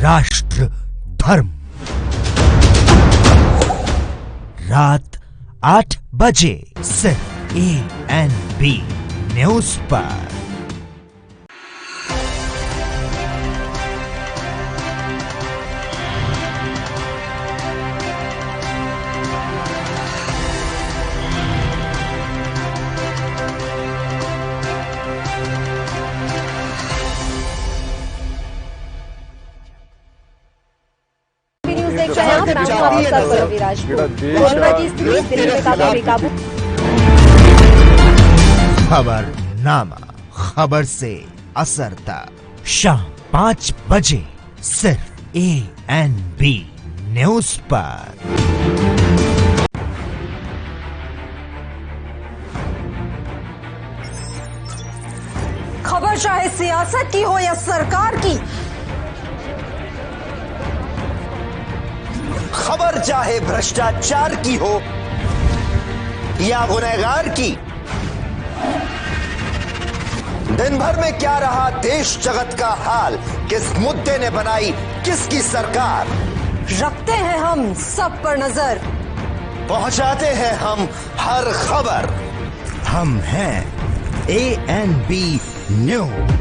राष्ट्र धर्म, रात 8 बजे सिर्फ ANB न्यूज पर। खबरनामा, खबर से असरता, शाम 5 बजे सिर्फ ANB न्यूज पर। खबर चाहे सियासत की हो या सरकार की, खबर चाहे भ्रष्टाचार की हो या गुनहगार की, दिन भर में क्या रहा देश जगत का हाल, किस मुद्दे ने बनाई किसकी सरकार, रखते हैं हम सब पर नजर, पहुंचाते हैं हम हर खबर। हम हैं ANB न्यूज।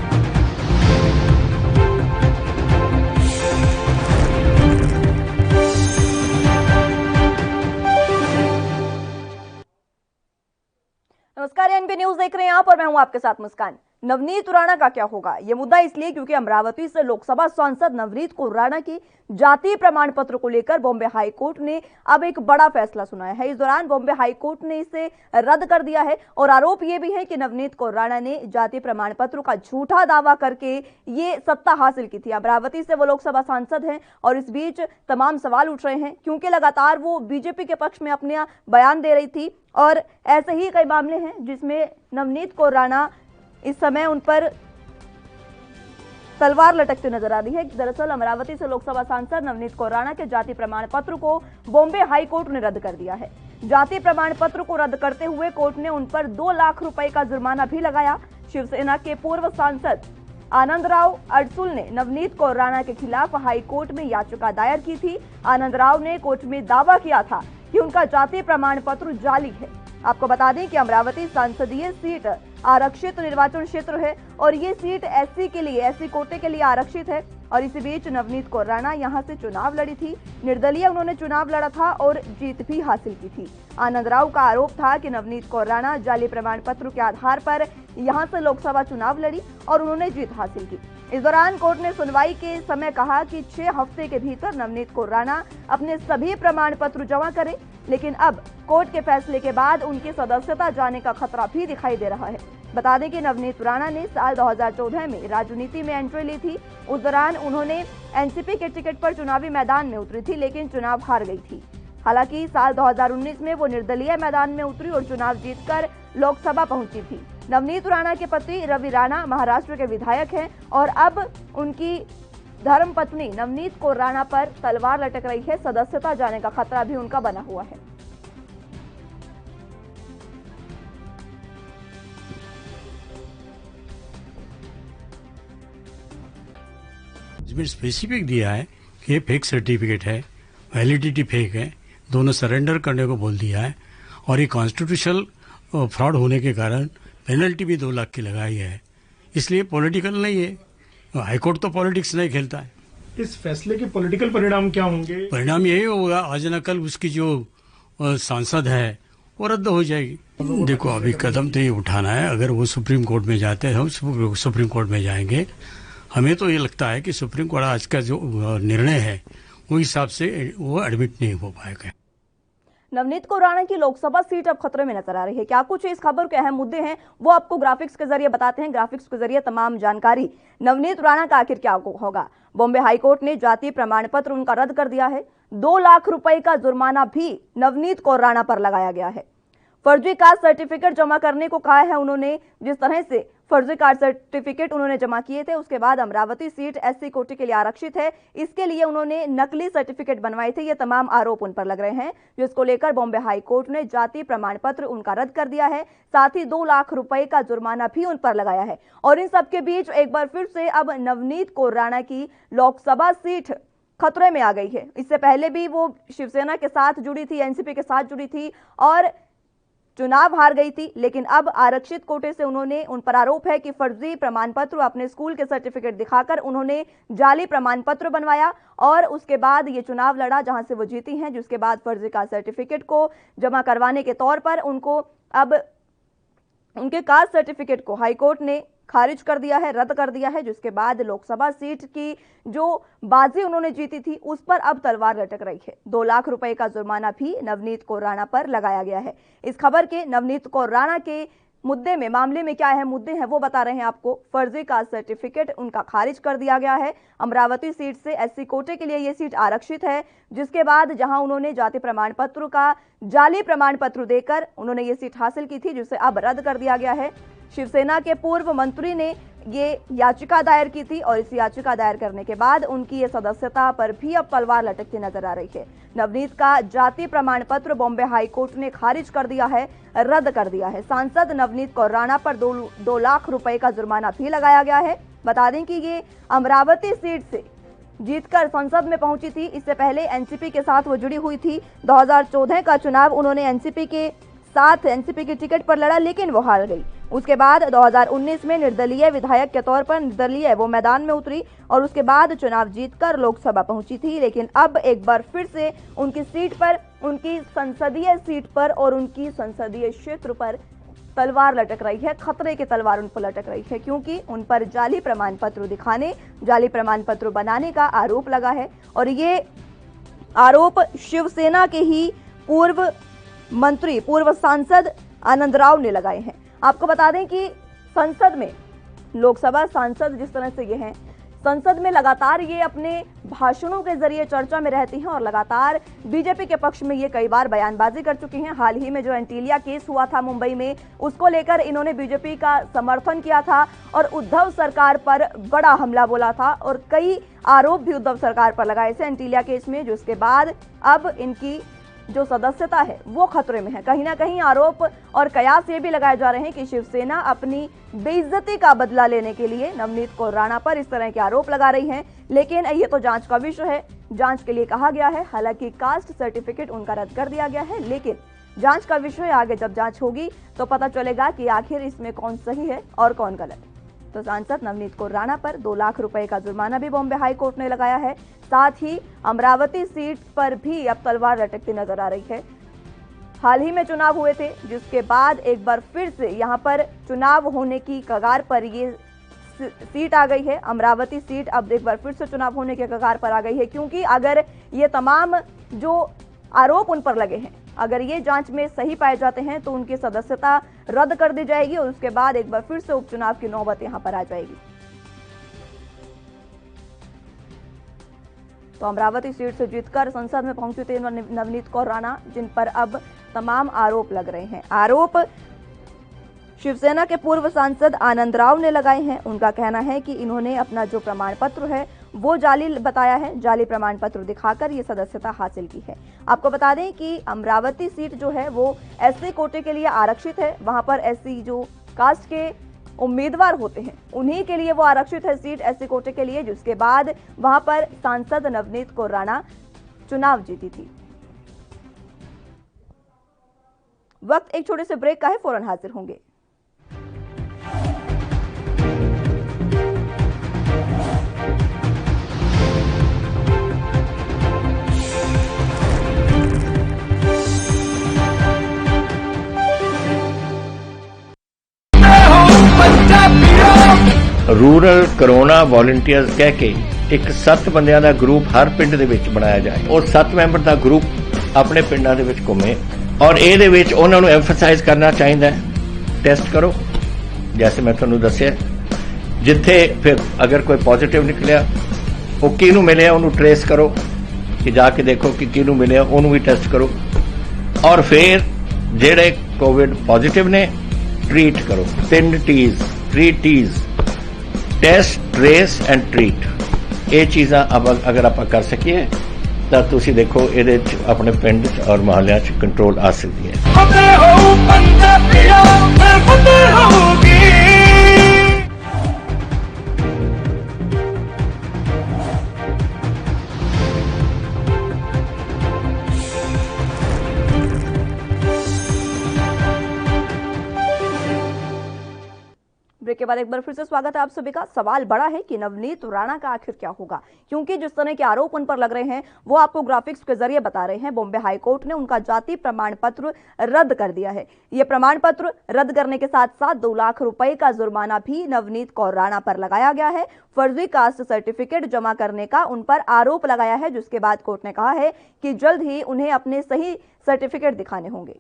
नमस्कार, ANB न्यूज देख रहे हैं आप और मैं हूं आपके साथ मुस्कान। नवनीत खुराना का क्या होगा, यह मुद्दा इसलिए क्योंकि अमरावती से लोकसभा सांसद नवनीत खुराना की जाति प्रमाण पत्र को लेकर बॉम्बे हाईकोर्ट ने अब एक बड़ा फैसला सुनाया है। इस दौरान बॉम्बे हाईकोर्ट ने इसे रद्द कर दिया है और आरोप यह भी है कि नवनीत खुराना ने जाति प्रमाण पत्र का झूठा दावा करके ये सत्ता हासिल की थी। अमरावती से वो लोकसभा सांसद हैं और इस बीच तमाम सवाल उठ रहे हैं क्योंकि लगातार वो बीजेपी के पक्ष में अपना बयान दे रही थी और ऐसे ही कई मामले हैं जिसमें नवनीत खुराना इस समय उन पर तलवार लटकते नजर आ रही है। दरअसल अमरावती से लोकसभा सांसद नवनीत खुराना के जाति प्रमाण पत्र को बॉम्बे हाई कोर्ट ने रद्द कर दिया है। जाति प्रमाण पत्र को रद्द करते हुए कोर्ट ने उन पर 2 लाख रुपए का जुर्माना भी लगाया। शिवसेना के पूर्व सांसद आनंदराव अडसुल ने नवनीत खुराना के खिलाफ हाई कोर्ट में याचिका दायर की थी। आनंदराव ने कोर्ट में दावा किया था कि उनका जाति प्रमाण पत्र जाली है। आपको बता दें कि अमरावती संसदीय सीट आरक्षित निर्वाचन क्षेत्र है और ये सीट एससी के लिए, एससी कोटे के लिए आरक्षित है और इसी बीच नवनीत खुराना यहां से चुनाव लड़ी थी। निर्दलीय उन्होंने चुनाव लड़ा था और जीत भी हासिल की थी। आनंदराव का आरोप था कि नवनीत खुराना जाली प्रमाण पत्र के आधार पर यहां से लोकसभा चुनाव लड़ी और उन्होंने जीत हासिल की। इस दौरान कोर्ट ने सुनवाई के समय कहा कि 6 हफ्ते के भीतर नवनीत खुराना अपने सभी प्रमाण पत्र जमा करें, लेकिन अब कोर्ट के फैसले के बाद उनकी सदस्यता जाने का खतरा भी दिखाई दे रहा है। बता दें कि नवनीत खुराना ने साल 2014 में राजनीति में एंट्री ली थी। उस दौरान उन्होंने एनसीपी के टिकट पर चुनावी मैदान में उतरी थी, लेकिन चुनाव हार गई थी। हालांकि साल 2019 में वो निर्दलीय मैदान में उतरी और चुनाव जीतकर लोकसभा पहुंची थी। नवनीत खुराना के पति रवि राणा महाराष्ट्र के विधायक हैं और अब उनकी धर्मपत्नी नवनीत खुराना पर तलवार लटक रही है। सदस्यता जाने का खतरा भी उनका बना हुआ है। इसमें स्पेसिफिक दिया है कि फेक सर्टिफिकेट है, वैलिडिटी फेक है, दोनों सरेंडर करने को बोल दिया है और ये कॉन्स्टिट्यूशनल फ्रॉड होने के कारण पेनल्टी भी 2 लाख की लगाई है। इसलिए पॉलिटिकल नहीं है, हाईकोर्ट तो पॉलिटिक्स नहीं खेलता है। इस फैसले के पॉलिटिकल परिणाम क्या होंगे? परिणाम यही होगा, आज न कल उसकी जो सांसद है वो रद्द हो जाएगी। देखो, अभी कदम तो ये उठाना है। अगर वो सुप्रीम कोर्ट में जाते हैं, सुप्रीम कोर्ट में जाएंगे। हमें तो ये लगता है कि सुप्रीम कोर्ट आज का जो निर्णय है वो हिसाब से वो एडमिट नहीं हो पाएगा। नवनीत खुराना की लोकसभा सीट अब खतरे में नजर आ रही है। क्या कुछ इस खबर के अहम मुद्दे हैं वो आपको ग्राफिक्स के जरिए बताते हैं। ग्राफिक्स के जरिए तमाम जानकारी। नवनीत खुराना का आखिर क्या होगा। बॉम्बे हाईकोर्ट ने जाति प्रमाण पत्र उनका रद्द कर दिया है। 2 लाख रुपए का जुर्माना भी नवनीत खुराना पर लगाया गया है। फर्जी कास्ट सर्टिफिकेट जमा करने को कहा है उन्होंने। जिस तरह से फर्जी कास्ट सर्टिफिकेट उन्होंने जमा किए थे। उसके बाद अमरावती सीट एससी कोटे के लिए आरक्षित है, इसके लिए उन्होंने नकली सर्टिफिकेट बनवाए थे। ये तमाम आरोप उन पर लग रहे हैं, जिसको लेकर बॉम्बे हाई कोर्ट ने जाति प्रमाण पत्र उनका रद्द कर दिया है। साथ ही 2 लाख रुपए का जुर्माना भी उन पर लगाया है। और इन सबके बीच एक बार फिर से अब नवनीत कौर राणा की लोकसभा सीट खतरे में आ गई है। इससे पहले भी वो शिवसेना के साथ जुड़ी थी, एनसीपी के साथ जुड़ी थी और चुनाव हार गई थी। लेकिन अब आरक्षित कोटे से उन्होंने, उन पर आरोप है कि फर्जी प्रमाण पत्र, अपने स्कूल के सर्टिफिकेट दिखाकर उन्होंने जाली प्रमाण पत्र बनवाया और उसके बाद ये चुनाव लड़ा जहां से वो जीती हैं। जिसके बाद फर्जी कास्ट सर्टिफिकेट को जमा करवाने के तौर पर उनको अब उनके कास्ट सर्टिफिकेट को हाईकोर्ट ने खारिज कर दिया है, रद्द कर दिया है। जिसके बाद लोकसभा सीट की जो बाजी उन्होंने जीती थी उस पर अब तलवार लटक रही है। 2 लाख रुपए का जुर्माना भी नवनीत कौर राणा पर लगाया गया है। इस खबर के नवनीत कौर राणा के मुद्दे में, मामले में क्या है मुद्दे हैं वो बता रहे हैं आपको। फर्जी कास्ट सर्टिफिकेट उनका खारिज कर दिया गया है। अमरावती सीट से एससी कोटे के लिए ये सीट आरक्षित है, जिसके बाद जहां उन्होंने जाति प्रमाण पत्र का जाली प्रमाण पत्र देकर उन्होंने ये सीट हासिल की थी, जिसे अब रद्द कर दिया गया है। शिवसेना के पूर्व मंत्री ने ये याचिका दायर की थी और इस याचिका दायर करने के बाद उनकी ये सदस्यता पर भी अब तलवार लटकती नजर आ रही है। नवनीत का जाति प्रमाण पत्र बॉम्बे हाई कोर्ट ने खारिज कर दिया है, रद्द कर दिया है। सांसद नवनीत कौर राणा पर 2 लाख रुपए का जुर्माना भी लगाया गया है। बता दें कि ये अमरावती सीट से जीतकर संसद में पहुंची थी। इससे पहले एनसीपी के साथ वो जुड़ी हुई थी। 2014 का चुनाव उन्होंने एनसीपी के साथ एनसीपी की टिकट पर लड़ा, लेकिन वो हार गई। उसके बाद 2019 में निर्दलीय विधायक के तौर पर निर्दलीय वो मैदान में उतरी और उसके बाद चुनाव जीतकर लोकसभा पहुंची थी। लेकिन अब एक बार फिर से उनकी सीट पर, उनकी संसदीय सीट पर और उनकी संसदीय क्षेत्र पर तलवार लटक रही है। खतरे की तलवार उन पर लटक रही है, क्योंकि उन पर जाली प्रमाण पत्र दिखाने, जाली प्रमाण पत्र बनाने का आरोप लगा है। और ये आरोप शिवसेना के ही पूर्व मंत्री, पूर्व सांसद आनंद राव ने लगाए हैं। आपको बता दें कि संसद में, लोकसभा सांसद जिस तरह से ये हैं, संसद में लगातार ये अपने भाषणों के जरिए चर्चा में रहती हैं और लगातार बीजेपी के पक्ष में ये कई बार बयानबाजी कर चुकी हैं। हाल ही में जो एंटीलिया केस हुआ था मुंबई में, उसको लेकर इन्होंने बीजेपी का समर्थन किया था और उद्धव सरकार पर बड़ा हमला बोला था और कई आरोप भी उद्धव सरकार पर लगाए थे एंटीलिया केस में। जिसके बाद अब इनकी जो सदस्यता है वो खतरे में है। कहीं ना कहीं आरोप और कयास ये भी लगाए जा रहे हैं कि शिवसेना अपनी बेइज्जती का बदला लेने के लिए नवनीत कौर राणा पर इस तरह के आरोप लगा रही है। लेकिन ये तो जांच का विषय है, जांच के लिए कहा गया है। हालांकि कास्ट सर्टिफिकेट उनका रद्द कर दिया गया है, लेकिन जांच का विषय आगे जब जांच होगी तो पता चलेगा कि आखिर इसमें कौन सही है और कौन गलत। तो सांसद नवनीत कौर राणा पर 2 लाख रुपए का जुर्माना भी बॉम्बे हाई कोर्ट ने लगाया है। साथ ही अमरावती सीट पर भी अब तलवार लटकती नजर आ रही है। हाल ही में चुनाव हुए थे, जिसके बाद एक बार फिर से यहां पर चुनाव होने की कगार पर ये सीट आ गई है। अमरावती सीट अब एक बार फिर से चुनाव होने के कगार पर आ गई है, क्योंकि अगर ये तमाम जो आरोप उन पर लगे हैं, अगर ये जांच में सही पाए जाते हैं तो उनकी सदस्यता रद्द कर दी जाएगी और उसके बाद एक बार फिर से उपचुनाव की नौबत यहां पर आ जाएगी। तो अमरावती सीट से जीतकर संसद में पहुंची थी नवनीत कौर राणा, जिन पर अब तमाम आरोप लग रहे हैं। आरोप शिवसेना के पूर्व सांसद आनंद राव ने लगाए हैं। उनका कहना है कि इन्होंने अपना जो प्रमाण पत्र है वो जाली बताया है, जाली प्रमाण पत्र दिखाकर ये सदस्यता हासिल की है। आपको बता दें कि अमरावती सीट जो है वो एससी कोटे के लिए आरक्षित है। वहां पर एससी जो कास्ट के उम्मीदवार होते हैं उन्हीं के लिए वो आरक्षित है सीट एससी कोटे के लिए, जिसके बाद वहां पर सांसद नवनीत कौर राणा चुनाव जीती थी। वक्त एक छोटे से ब्रेक का है, फौरन हाजिर होंगे। रूरल कोरोना वॉलंटियर्स कह के एक 7 ਬੰਦਿਆਂ ਦਾ ਗਰੁੱਪ ਹਰ ਪਿੰਡ ਦੇ ਵਿੱਚ ਬਣਾਇਆ ਜਾਏ ਔਰ 7 ਮੈਂਬਰ ਦਾ ਗਰੁੱਪ ਆਪਣੇ ਪਿੰਡਾਂ ਦੇ ਵਿੱਚ ਘੁੰਮੇ ਔਰ ਇਹਦੇ ਵਿੱਚ ਉਹਨਾਂ ਨੂੰ ਐਮਫਸਾਈਜ਼ ਕਰਨਾ ਚਾਹੀਦਾ ਹੈ ਟੈਸਟ ਕਰੋ ਜੈਸੇ ਮੈਂ ਤੁਹਾਨੂੰ ਦੱਸਿਆ ਜਿੱਥੇ ਫਿਰ ਅਗਰ ਕੋਈ ਪੋਜ਼ਿਟਿਵ ਨਿਕਲਿਆ ਉਹ ਕਿਹਨੂੰ ਮਿਲਿਆ ਉਹਨੂੰ ਟ੍ਰੇਸ ਕਰੋ ਕਿ ਜਾ ਕੇ ਦੇਖੋ ਕਿ ਕਿਹਨੂੰ ਮਿਲਿਆ ਉਹਨੂੰ ਵੀ ਟੈਸਟ ਕਰੋ ਔਰ ਫਿਰ ਜਿਹੜੇ ਕੋਵਿਡ ਪੋਜ਼ਿਟਿਵ ਨੇ ट्रीट करो 3 T's 3 T's test, trace and treat. ਇਹ ਚੀਜ਼ਾਂ ਅਗਰ ਆਪਾਂ ਕਰ ਸਕੀਏ ਤਾਂ ਤੁਸੀਂ ਦੇਖੋ ਇਹਦੇ ਚ ਆਪਣੇ ਪਿੰਡ ਚ ਔਰ ਮੁਹੱਲਿਆਂ ਚ ਕੰਟਰੋਲ ਆ ਸਕਦੀ ਹੈ। ਫਤਿਹ ਹੋ ਪੰਜਾਬੀਆਂ, ਫਿਰ ਫਤਿਹ ਹੋਊਗੀ। ब्रेक के बाद एक बार फिर से स्वागत है आप सभी का। सवाल बड़ा है कि नवनीत राणा का आखिर क्या होगा, क्योंकि जिस तरह के आरोप उन पर लग रहे हैं वो आपको ग्राफिक्स के जरिए बता रहे हैं। बॉम्बे हाईकोर्ट ने उनका जाति प्रमाण पत्र रद्द कर दिया है। ये प्रमाण पत्र रद्द करने के साथ साथ 2 लाख रुपए का जुर्माना भी नवनीत कौर राणा पर लगाया गया है। फर्जी कास्ट सर्टिफिकेट जमा करने का उन पर आरोप लगाया है, जिसके बाद कोर्ट ने कहा है कि जल्द ही उन्हें अपने सही सर्टिफिकेट दिखाने होंगे।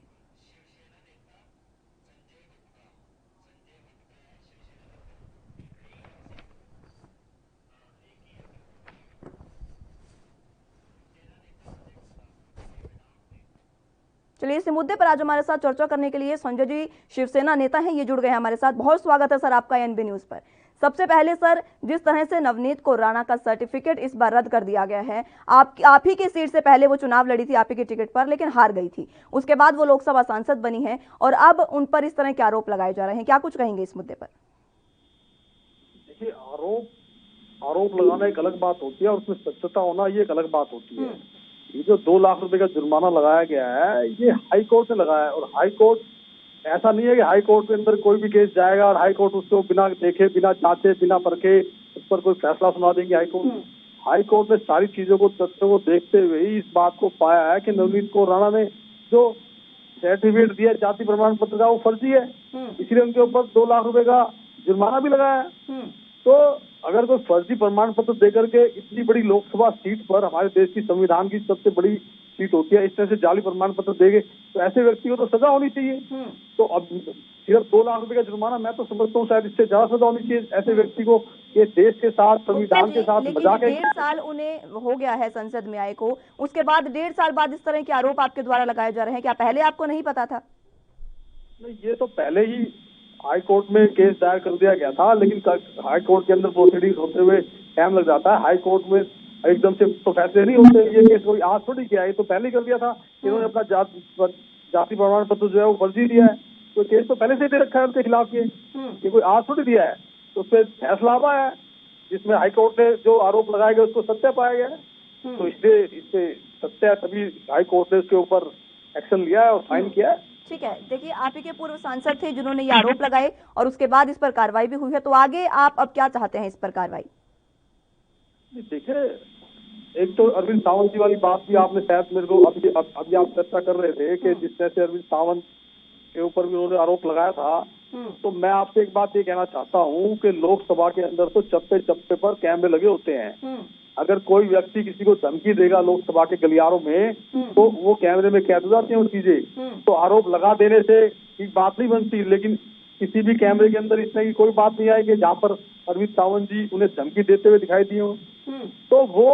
चलिए, इस मुद्दे पर आज हमारे साथ चर्चा करने के लिए संजय जी शिवसेना नेता हैं, ये जुड़ गए हैं हमारे साथ। बहुत स्वागत है सर आपका एनबी न्यूज पर। सबसे पहले सर, जिस तरह से नवनीत कौर राणा का सर्टिफिकेट इस बार रद्द कर दिया गया है, आप ही की सीट से पहले वो चुनाव लड़ी थी, आप ही की टिकट पर, लेकिन हार गई थी। उसके बाद वो लोकसभा सांसद बनी है और अब उन पर इस तरह के आरोप लगाए जा रहे हैं। क्या कुछ कहेंगे इस मुद्दे पर? देखिए, आरोप लगाना एक अलग बात होती है और उसमें सत्यता होना ये एक अलग बात होती है। ये जो 2 लाख रुपए का जुर्माना लगाया गया है, ये हाई कोर्ट ने लगाया है। और हाई कोर्ट, ऐसा नहीं है कि हाई कोर्ट के अंदर कोई भी केस जाएगा और हाई कोर्ट उसको बिना देखे, बिना जांचे, बिना परखे उस पर कोई फैसला सुना देंगे। हाई कोर्ट ने सारी चीजों को, तथ्यों को देखते हुए ही इस बात को पाया है कि नवनीत कौर राणा ने जो सर्टिफिकेट दिया जाति प्रमाण पत्र का, वो फर्जी है, इसलिए उनके ऊपर 2 लाख रुपए का जुर्माना भी लगाया है। तो अगर कोई फर्जी प्रमाण पत्र देकर के इतनी बड़ी लोकसभा सीट पर, हमारे देश की संविधान की सबसे बड़ी सीट होती है, इस तरह से जाली प्रमाण पत्र देंगे तो ऐसे व्यक्ति को तो सजा होनी चाहिए। तो अब सिर्फ 2 लाख रुपए का जुर्माना, मैं तो समझता हूँ शायद इससे ज्यादा सजा होनी चाहिए ऐसे व्यक्ति को। ये देश के साथ, संविधान के साथ मजाक है। 1.5 साल उन्हें हो गया है संसद में आए को, उसके बाद 1.5 साल बाद इस तरह के आरोप आपके द्वारा लगाए जा रहे हैं। क्या पहले आपको नहीं पता था? नहीं, ये तो पहले ही हाई कोर्ट में केस दायर कर दिया गया था, लेकिन हाई कोर्ट के अंदर प्रोसीडिंग होते हुए टाइम लग जाता है। हाई कोर्ट में एकदम से तो फैसले नहीं होते। ये केस कोई आज थोड़ी किया, ये तो पहले ही कर दिया था। इन्होंने अपना जाति प्रमाण पत्र जो है वो फर्जी दिया है, तो केस तो पहले से दे रखा है उनके खिलाफ। ये कोई आज थोड़ी दिया है, तो उस पर फैसला आया है जिसमें हाई कोर्ट ने जो आरोप लगाए गए उसको सत्य पाया गया है। तो इसलिए इससे सत्य है, तभी हाई कोर्ट ने उसके ऊपर एक्शन लिया है और फाइन किया है। ठीक है, देखिए, आप ही के पूर्व सांसद थे जिन्होंने ये आरोप लगाए और उसके बाद इस पर कार्रवाई भी हुई है, तो आगे आप अब क्या चाहते हैं इस पर कार्रवाई? देखिए, एक तो अरविंद सावंत जी वाली बात भी आपने शायद मेरे को अभी आप चर्चा कर रहे थे कि जिस तरह से अरविंद सावंत के ऊपर भी उन्होंने आरोप लगाया था, तो मैं आपसे एक बात ये कहना चाहता हूँ कि लोकसभा के अंदर तो चप्पे चप्पे पर कैमरे लगे होते हैं। अगर कोई व्यक्ति किसी को धमकी देगा लोकसभा के गलियारों में, तो वो कैमरे में कैद हो जाती है वो चीजें। तो आरोप लगा देने से एक बात नहीं बनती, लेकिन किसी भी कैमरे के अंदर इस तरह की कोई बात नहीं आएगी जहाँ पर अरविंद सावंत जी उन्हें धमकी देते हुए दिखाई दी हो। तो वो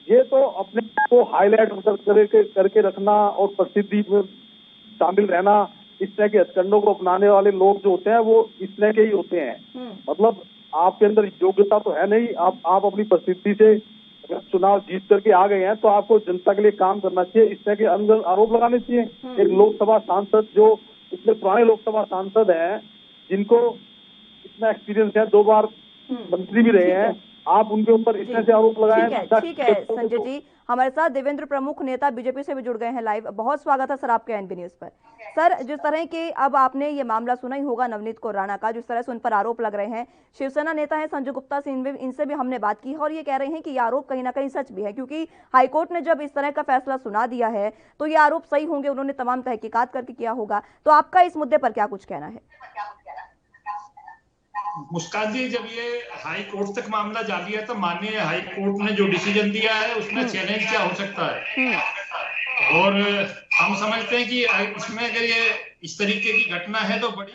ये तो अपने को हाईलाइट करके रखना और प्रसिद्धि में शामिल रहना, इस तरह के हथकंडों को अपनाने वाले लोग जो होते हैं वो इस तरह के ही होते हैं। मतलब आपके अंदर योग्यता तो है नहीं, आप अपनी प्रसिद्धि से अगर चुनाव जीत करके आ गए हैं तो आपको जनता के लिए काम करना चाहिए। इस तरह के अंदर आरोप लगाने चाहिए। एक लोकसभा सांसद जो इतने पुराने लोकसभा सांसद हैं, जिनको इतना एक्सपीरियंस है, 2 बार मंत्री भी रहे हैं, आप उनके ऊपर इस तरह से आरोप लगाए। ठीक है संजय जी, हमारे साथ देवेंद्र प्रमुख नेता बीजेपी से भी जुड़ गए हैं लाइव। बहुत स्वागत है सर आपके एनबी न्यूज पर। सर, जिस तरह के अब आपने ये मामला सुना ही होगा नवनीत कौर राणा का, जिस तरह से उन पर आरोप लग रहे हैं, शिवसेना नेता है संजय गुप्ता से, इनसे भी हमने बात की है और ये कह रहे हैं कि ये आरोप कहीं ना कहीं सच भी है, क्योंकि हाईकोर्ट ने जब इस तरह का फैसला सुना दिया है तो ये आरोप सही होंगे, उन्होंने तमाम तहकीकात करके किया होगा। तो आपका इस मुद्दे पर क्या कुछ कहना है? मुस्कान जी, जब ये हाई कोर्ट तक मामला जा लिया तो माननीय हाई कोर्ट ने जो डिसीजन दिया है उसमें चैलेंज क्या हो सकता है, और हम समझते हैं कि इसमें अगर ये इस तरीके की घटना है तो बड़ी,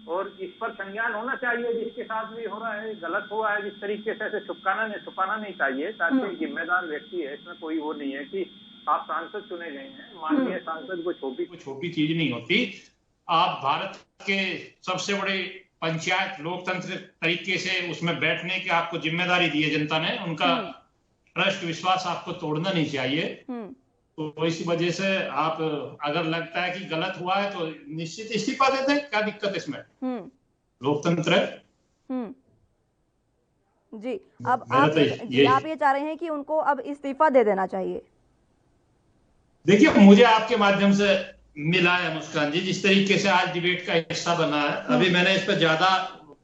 और इस पर संज्ञान होना चाहिए। जिसके साथ भी हो रहा है गलत हुआ है, जिस तरीके से छुपाना नहीं चाहिए, ताकि जिम्मेदार व्यक्ति है, इसमें कोई वो नहीं है कि आप सांसद चुने गए हैं, माननीय सांसद कोई छोटी चीज नहीं होती। आप भारत के सबसे बड़े पंचायत लोकतंत्र तरीके से उसमें बैठने की आपको जिम्मेदारी दी है जनता ने, उनका ट्रस्ट विश्वास आपको तोड़ना नहीं चाहिए। तो इसी वजह से आप अगर लगता है कि गलत हुआ है तो निश्चित इस्तीफा दे दें, क्या दिक्कत है इसमें, लोकतंत्र है। जी अब आप ये चाह रहे हैं कि उनको अब इस्तीफा दे देना चाहिए? देखिए, मुझे आपके माध्यम से मिला है मुस्कान जी, जिस तरीके से आज डिबेट का हिस्सा बना है, अभी मैंने इस पर ज्यादा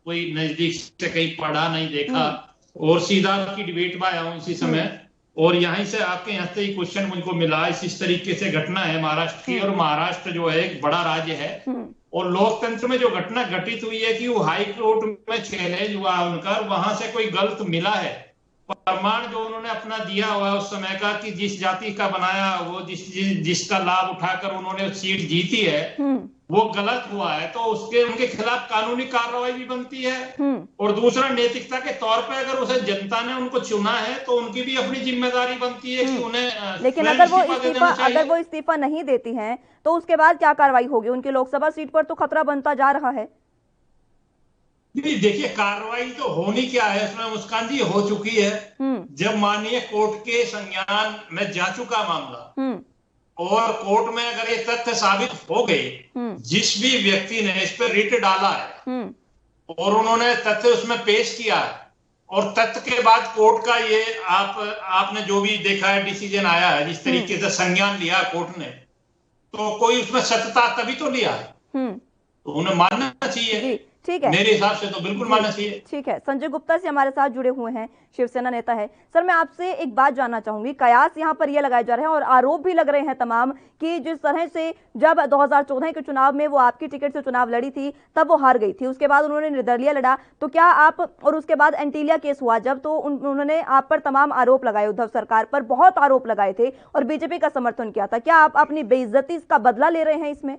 कोई नजदीक से कहीं पढ़ा नहीं देखा, और सीधा की डिबेट में आया हूं इसी समय, और यहीं से आपके यहाँ से ही क्वेश्चन मुझको मिला। इस तरीके से घटना है महाराष्ट्र की, और महाराष्ट्र जो है एक बड़ा राज्य है, और लोकतंत्र में जो घटना घटित हुई है कि वो हाई कोर्ट में चैलेंज हुआ उनका, वहां से कोई गलत मिला है, प्रमाण जो उन्होंने अपना दिया हुआ है उस समय का कि जिस जाति का बनाया वो जिसका लाभ उठाकर उन्होंने सीट जीती है वो गलत हुआ है, तो उनके खिलाफ कानूनी कार्रवाई भी बनती है। और दूसरा, नैतिकता के तौर पे अगर उसे जनता ने उनको चुना है तो उनकी भी अपनी जिम्मेदारी बनती है कि उन्हें, लेकिन अगर वो इस्तीफा नहीं देती हैं तो उसके बाद क्या कार्रवाई होगी? उनकी लोकसभा सीट पर तो खतरा बनता जा रहा है। देखिए, कार्रवाई तो होनी क्या है उसमें मुस्कान जी, हो चुकी है। जब माननीय कोर्ट के संज्ञान में जा चुका मामला, और कोर्ट में अगर ये तथ्य साबित हो गए, जिस भी व्यक्ति ने इस पर रिट डाला है और उन्होंने तथ्य उसमें पेश किया है, और तथ्य के बाद कोर्ट का ये आपने जो भी देखा है डिसीजन आया है, जिस तरीके से संज्ञान लिया कोर्ट ने, तो कोई उसमें सत्यता तभी तो लिया है, तो उन्हें मानना चाहिए। ठीक है, मेरे हिसाब से तो बिल्कुल मानना चाहिए। ठीक है, संजय गुप्ता से हमारे साथ जुड़े हुए हैं, शिवसेना नेता है। सर, मैं आपसे एक बात जानना चाहूंगी, कयास यहाँ पर ये लगाए जा रहे हैं और आरोप भी लग रहे हैं तमाम कि जिस तरह से जब 2014 के चुनाव में वो आपकी टिकट से चुनाव लड़ी थी तब वो हार गई थी, उसके बाद उन्होंने निर्दलीय लड़ा, तो क्या आप, और उसके बाद एंटीलिया केस हुआ जब, तो उन्होंने आप पर तमाम आरोप लगाए, उद्धव सरकार पर बहुत आरोप लगाए थे और बीजेपी का समर्थन किया था, क्या आप अपनी बेइज्जती का बदला ले रहे हैं इसमें?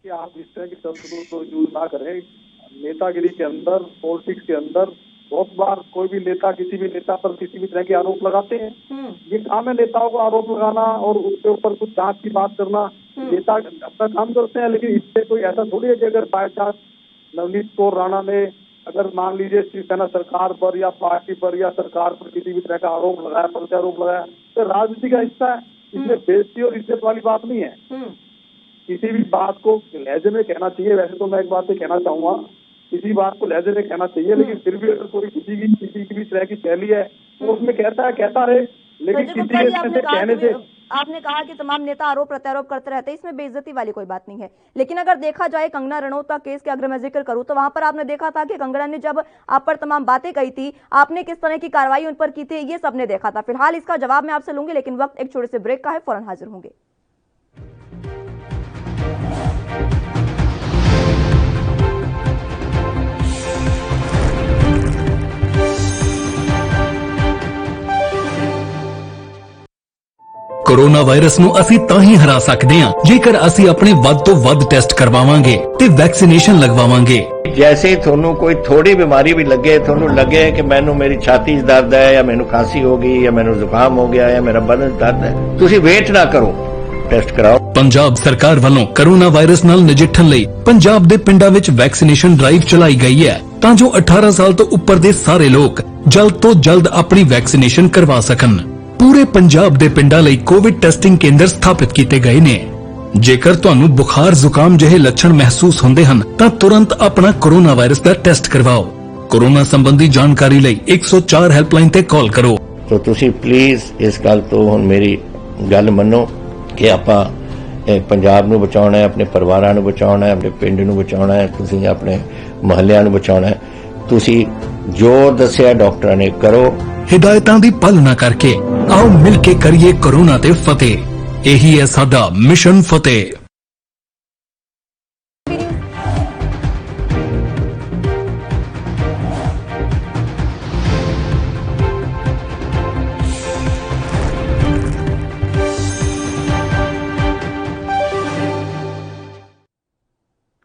कि आप इस तरह की शब्द को यूज ना करें। नेतागिरी के अंदर, पॉलिटिक्स के अंदर बहुत बार कोई भी नेता किसी भी नेता पर किसी भी तरह के आरोप लगाते हैं। ये काम है नेताओं को आरोप लगाना और उसके ऊपर कुछ जांच की बात करना। नेता अपना काम करते हैं, लेकिन इससे कोई ऐसा थोड़ी है कि अगर बाय चांस नवनीत कौर राणा ने अगर मान लीजिए शिवसेना सरकार पर या पार्टी पर या सरकार पर किसी भी तरह का आरोप लगाया, प्रत्यारोप लगाया, तो राजनीति का हिस्सा है, इसमें बेइज्जती और इज्जत वाली बात नहीं है। किसी भी बात को लहजे में कहना चाहिए। वैसे तो मैं एक बात कहना चाहूंगा, किसी बात को लहजे में कहना चाहिए, लेकिन फिर भी अगर कोई किसी की भी तरह की शैली है तो उसमें कहता रहे, लेकिन किसी से कहने से। आपने कहा कि तमाम नेता आरोप प्रत्यारोप करते रहते हैं, इसमें बेइज्जती वाली कोई बात नहीं है, लेकिन अगर देखा जाए कंगना रनौत का केस के अगर मैं जिक्र करूं तो वहां पर आपने देखा था कि कंगना ने जब आप पर तमाम बातें कही थी, आपने किस तरह की कार्रवाई उन पर की थी, ये सबने देखा था। फिलहाल इसका जवाब मैं आपसे लूंगी, लेकिन वक्त एक छोटे से ब्रेक का है, फौरन हाजिर होंगे। कोरोना वायरस ਨੂੰ ਅਸੀਂ ਤਾਂ ਹੀ ਹਰਾ ਸਕਦੇ ਹਾਂ ਜੇਕਰ ਅਸੀਂ ਆਪਣੇ ਵੱਧ ਤੋਂ ਵੱਧ ਟੈਸਟ ਕਰਵਾਵਾਂਗੇ ਤੇ ਵੈਕਸੀਨੇਸ਼ਨ ਲਗਵਾਵਾਂਗੇ। जैसे ਤੁਹਾਨੂੰ ਕੋਈ ਥੋੜੀ ਬਿਮਾਰੀ ਵੀ ਲੱਗੇ, ਤੁਹਾਨੂੰ ਲੱਗੇ ਕਿ ਮੈਨੂੰ ਮੇਰੀ ਛਾਤੀ 'ਚ ਦਰਦ ਹੈ ਜਾਂ ਮੈਨੂੰ ਖਾਂਸੀ ਹੋ ਗਈ ਜਾਂ ਮੈਨੂੰ ਜ਼ੁਕਾਮ ਹੋ ਗਿਆ ਜਾਂ ਮੇਰਾ ਬਦਨ ਦਰਦ ਹੈ, ਤੁਸੀਂ ਵੇਟ ਨਾ ਕਰੋ, ਟੈਸਟ ਕਰਾਓ। ਪੰਜਾਬ ਸਰਕਾਰ ਵੱਲੋਂ ਕੋਰੋਨਾ ਵਾਇਰਸ ਨਾਲ ਨਜਿੱਠਣ ਲਈ ਪੰਜਾਬ ਦੇ ਪਿੰਡਾਂ ਵਿੱਚ ਵੈਕਸੀਨੇਸ਼ਨ ਡਰਾਈਵ ਚਲਾਈ ਗਈ ਹੈ ਤਾਂ ਜੋ 18 ਸਾਲ ਤੋਂ ਉੱਪਰ ਦੇ ਸਾਰੇ ਲੋਕ ਜਲਦ ਤੋਂ ਜਲਦ ਆਪਣੀ ਵੈਕਸੀਨੇਸ਼ਨ ਕਰਵਾ ਸਕਣ। पूरे पंजाब ਦੇ ਪਿੰਡਾਂ ਲਈ ਕੋਵਿਡ ਟੈਸਟਿੰਗ ਕੇਂਦਰ ਸਥਾਪਿਤ ਕੀਤੇ ਗਏ ਨੇ। ਜੇਕਰ ਤੁਹਾਨੂੰ ਬੁਖਾਰ ਜ਼ੁਕਾਮ ਜਿਹੇ ਲੱਛਣ ਮਹਿਸੂਸ ਹੁੰਦੇ ਹਨ ਤਾਂ ਤੁਰੰਤ ਆਪਣਾ ਕੋਰੋਨਾ ਵਾਇਰਸ ਦਾ ਟੈਸਟ ਕਰਵਾਓ। ਕੋਰੋਨਾ ਸੰਬੰਧੀ ਜਾਣਕਾਰੀ ਲਈ 104 ਹੈਲਪਲਾਈਨ ਤੇ ਕਾਲ ਕਰੋ। तो ਤੁਸੀਂ ਪਲੀਜ਼ ਇਸ ਗੱਲ ਤੋਂ ਹੁਣ ਮੇਰੀ ਗੱਲ ਮੰਨੋ ਕਿ ਆਪਾਂ ਪੰਜਾਬ ਨੂੰ ਬਚਾਉਣਾ ਹੈ, ਆਪਣੇ ਪਰਿਵਾਰਾਂ ਨੂੰ ਬਚਾਉਣਾ ਹੈ, ਆਪਣੇ ਪਿੰਡ ਨੂੰ ਬਚਾਉਣਾ ਹੈ, ਤੁਸੀਂ ਆਪਣੇ ਮੁਹੱਲਿਆਂ ਨੂੰ ਬਚਾਉਣਾ ਹੈ। ਤੁਸੀਂ ਜੋ ਦੱਸਿਆ ਡਾਕਟਰਾਂ ਨੇ ਕਰੋ। हिदायतां दी पालना करके आओ मिल के करिए कोरोना ते फतेह। यही है साडा मिशन फतेह।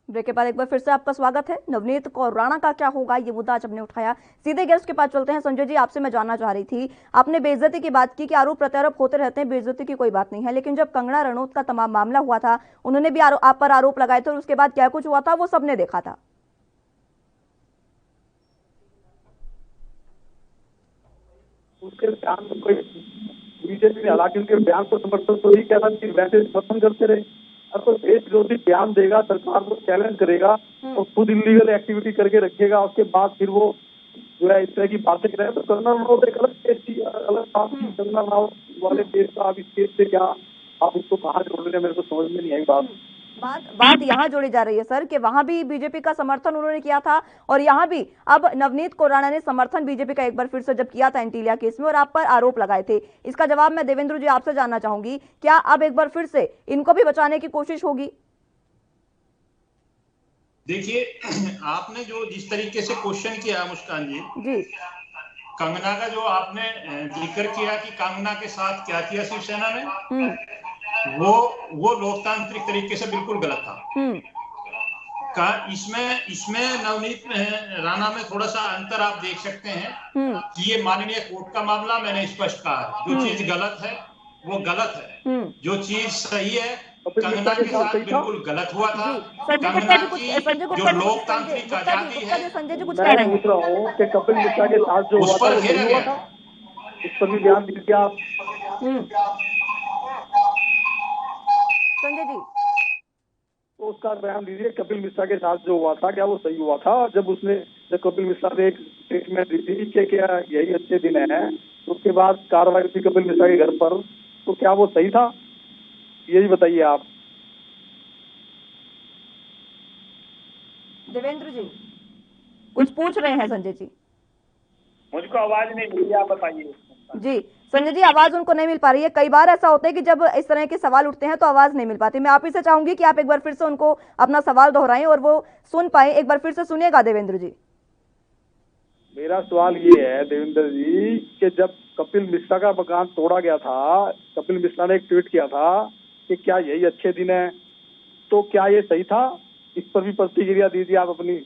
ब्रेक ब्रेक के बाद एक बार फिर से आपका स्वागत है। नवनीत कौर राणा का क्या होगा, ये मुद्दा आज हमने उठाया। सीधे गेस्ट के पास चलते हैं। संजय जी, आपसे मैं जानना चाह रही थी, आपने बेइज्जती की बात की कि आरोप प्रत्यारोप होते रहते हैं, बेइज्जती की कोई बात नहीं है, लेकिन जब कंगना रनौत का तमाम मामला हुआ था, उन्होंने भी आप पर आरोप लगाए थे और उसके बाद क्या कुछ हुआ था वो सबने देखा था। उसके बयान कोई बीजेपी ने, हालांकि उनके बयान को समर्थन तो नहीं किया था, वैसे समर्थन करते रहे। अब तो देश विरोधी बयान देगा, सरकार को चैलेंज करेगा और खुद इलीगल एक्टिविटी करके रखेगा, उसके बाद फिर वो जो है इस तरह की बातें करेगा। तो कंगना रनौत एक अलग केस थी, अलग बात थी। कंगना रनौत वाले केस का अब इस केस से क्या आप उसको कहाँ जोड़ रहे हैं, मेरे को समझ में नहीं आई बात यहाँ जोड़ी जा रही है सर कि वहां भी बीजेपी का समर्थन उन्होंने किया था और यहाँ भी अब नवनीत कौर राणा ने समर्थन बीजेपी का एक बार फिर से जब किया था एंटीलिया केस में और आप पर आरोप लगाए थे। इसका जवाब मैं देवेंद्र जी आपसे जानना चाहूंगी, क्या अब एक बार फिर से इनको भी बचाने की कोशिश होगी? देखिए, आपने जो जिस तरीके से क्वेश्चन किया मुस्कान जी, कंगना का जो आपने जिक्र किया कि कंगना के साथ क्या किया शिवसेना ने, वो लोकतांत्रिक तरीके से बिल्कुल गलत था। इसमें नवनीत राणा में थोड़ा सा अंतर आप देख सकते हैं कि ये माननीय कोर्ट का मामला, मैंने स्पष्ट कहा, जो चीज गलत है वो गलत है, जो चीज सही है कंगना के साथ बिल्कुल गलत हुआ था। कंगना की जो लोकतांत्रिक आजादी है, संजय जी कुछ कह रहे हैं कि कपिल मिश्रा के साथ जो उस पर घेरा गया था, इस पर भी ध्यान दीजिए आप संजय जी। तो उसका बयान दीजिए, कपिल मिश्रा के साथ जो हुआ था क्या वो सही हुआ था? जब कपिल मिश्रा ने एक स्टेटमेंट दी थी कि क्या यही अच्छे दिन है, तो उसके बाद कार्रवाई थी कपिल मिश्रा के घर पर, तो क्या वो सही था? यही बताइए आप। देवेंद्र जी कुछ पूछ रहे हैं संजय जी। मुझको आवाज नहीं मिली, आप बताइए। जी संजय जी, आवाज उनको नहीं मिल पा रही है। कई बार ऐसा होता है कि जब इस तरह के सवाल उठते हैं तो आवाज नहीं मिल पाती। मैं आप ही से चाहूंगी कि आप एक बार फिर से उनको अपना सवाल दोहराएं और वो सुन पाए। एक बार फिर से सुनिएगा देवेंद्र जी। मेरा सवाल ये है देवेंद्र जी कि जब कपिल मिश्रा का मकान तोड़ा गया था, कपिल मिश्रा ने एक ट्वीट किया था कि क्या यही अच्छे दिन है, तो क्या ये सही था? इस पर भी प्रतिक्रिया दीजिए आप अपनी।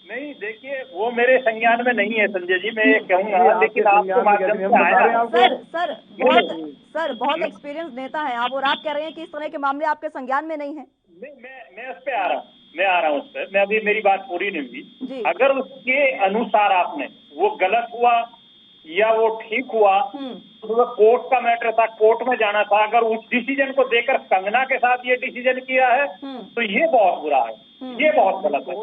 नहीं, देखिए वो मेरे संज्ञान में नहीं है संजय जी, मैं ये कहूँगा, लेकिन आपके माध्यम से आया। सर बहुत एक्सपीरियंस नेता है आप, और आप कह रहे हैं कि इस तरह के मामले आपके संज्ञान में नहीं है। मैं उस पे आ रहा हूँ, उस पर। मैं अभी, मेरी बात पूरी नहीं हुई। अगर उसके अनुसार आपने वो गलत हुआ या वो ठीक हुआ, तो वो कोर्ट का मैटर था, कोर्ट में जाना था। अगर उस डिसीजन को देकर कंगना के साथ ये डिसीजन किया है तो ये बहुत बुरा है, ये बहुत गलत है।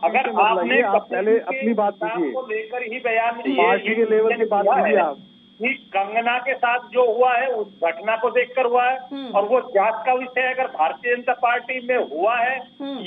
अगर आपने पहले अपनी बात को लेकर ही बयान पार्टी के लेवल की बात कीजिए आप कि कंगना के साथ जो हुआ है उस घटना को देखकर हुआ है, और वो जांच का विषय अगर भारतीय जनता पार्टी में हुआ है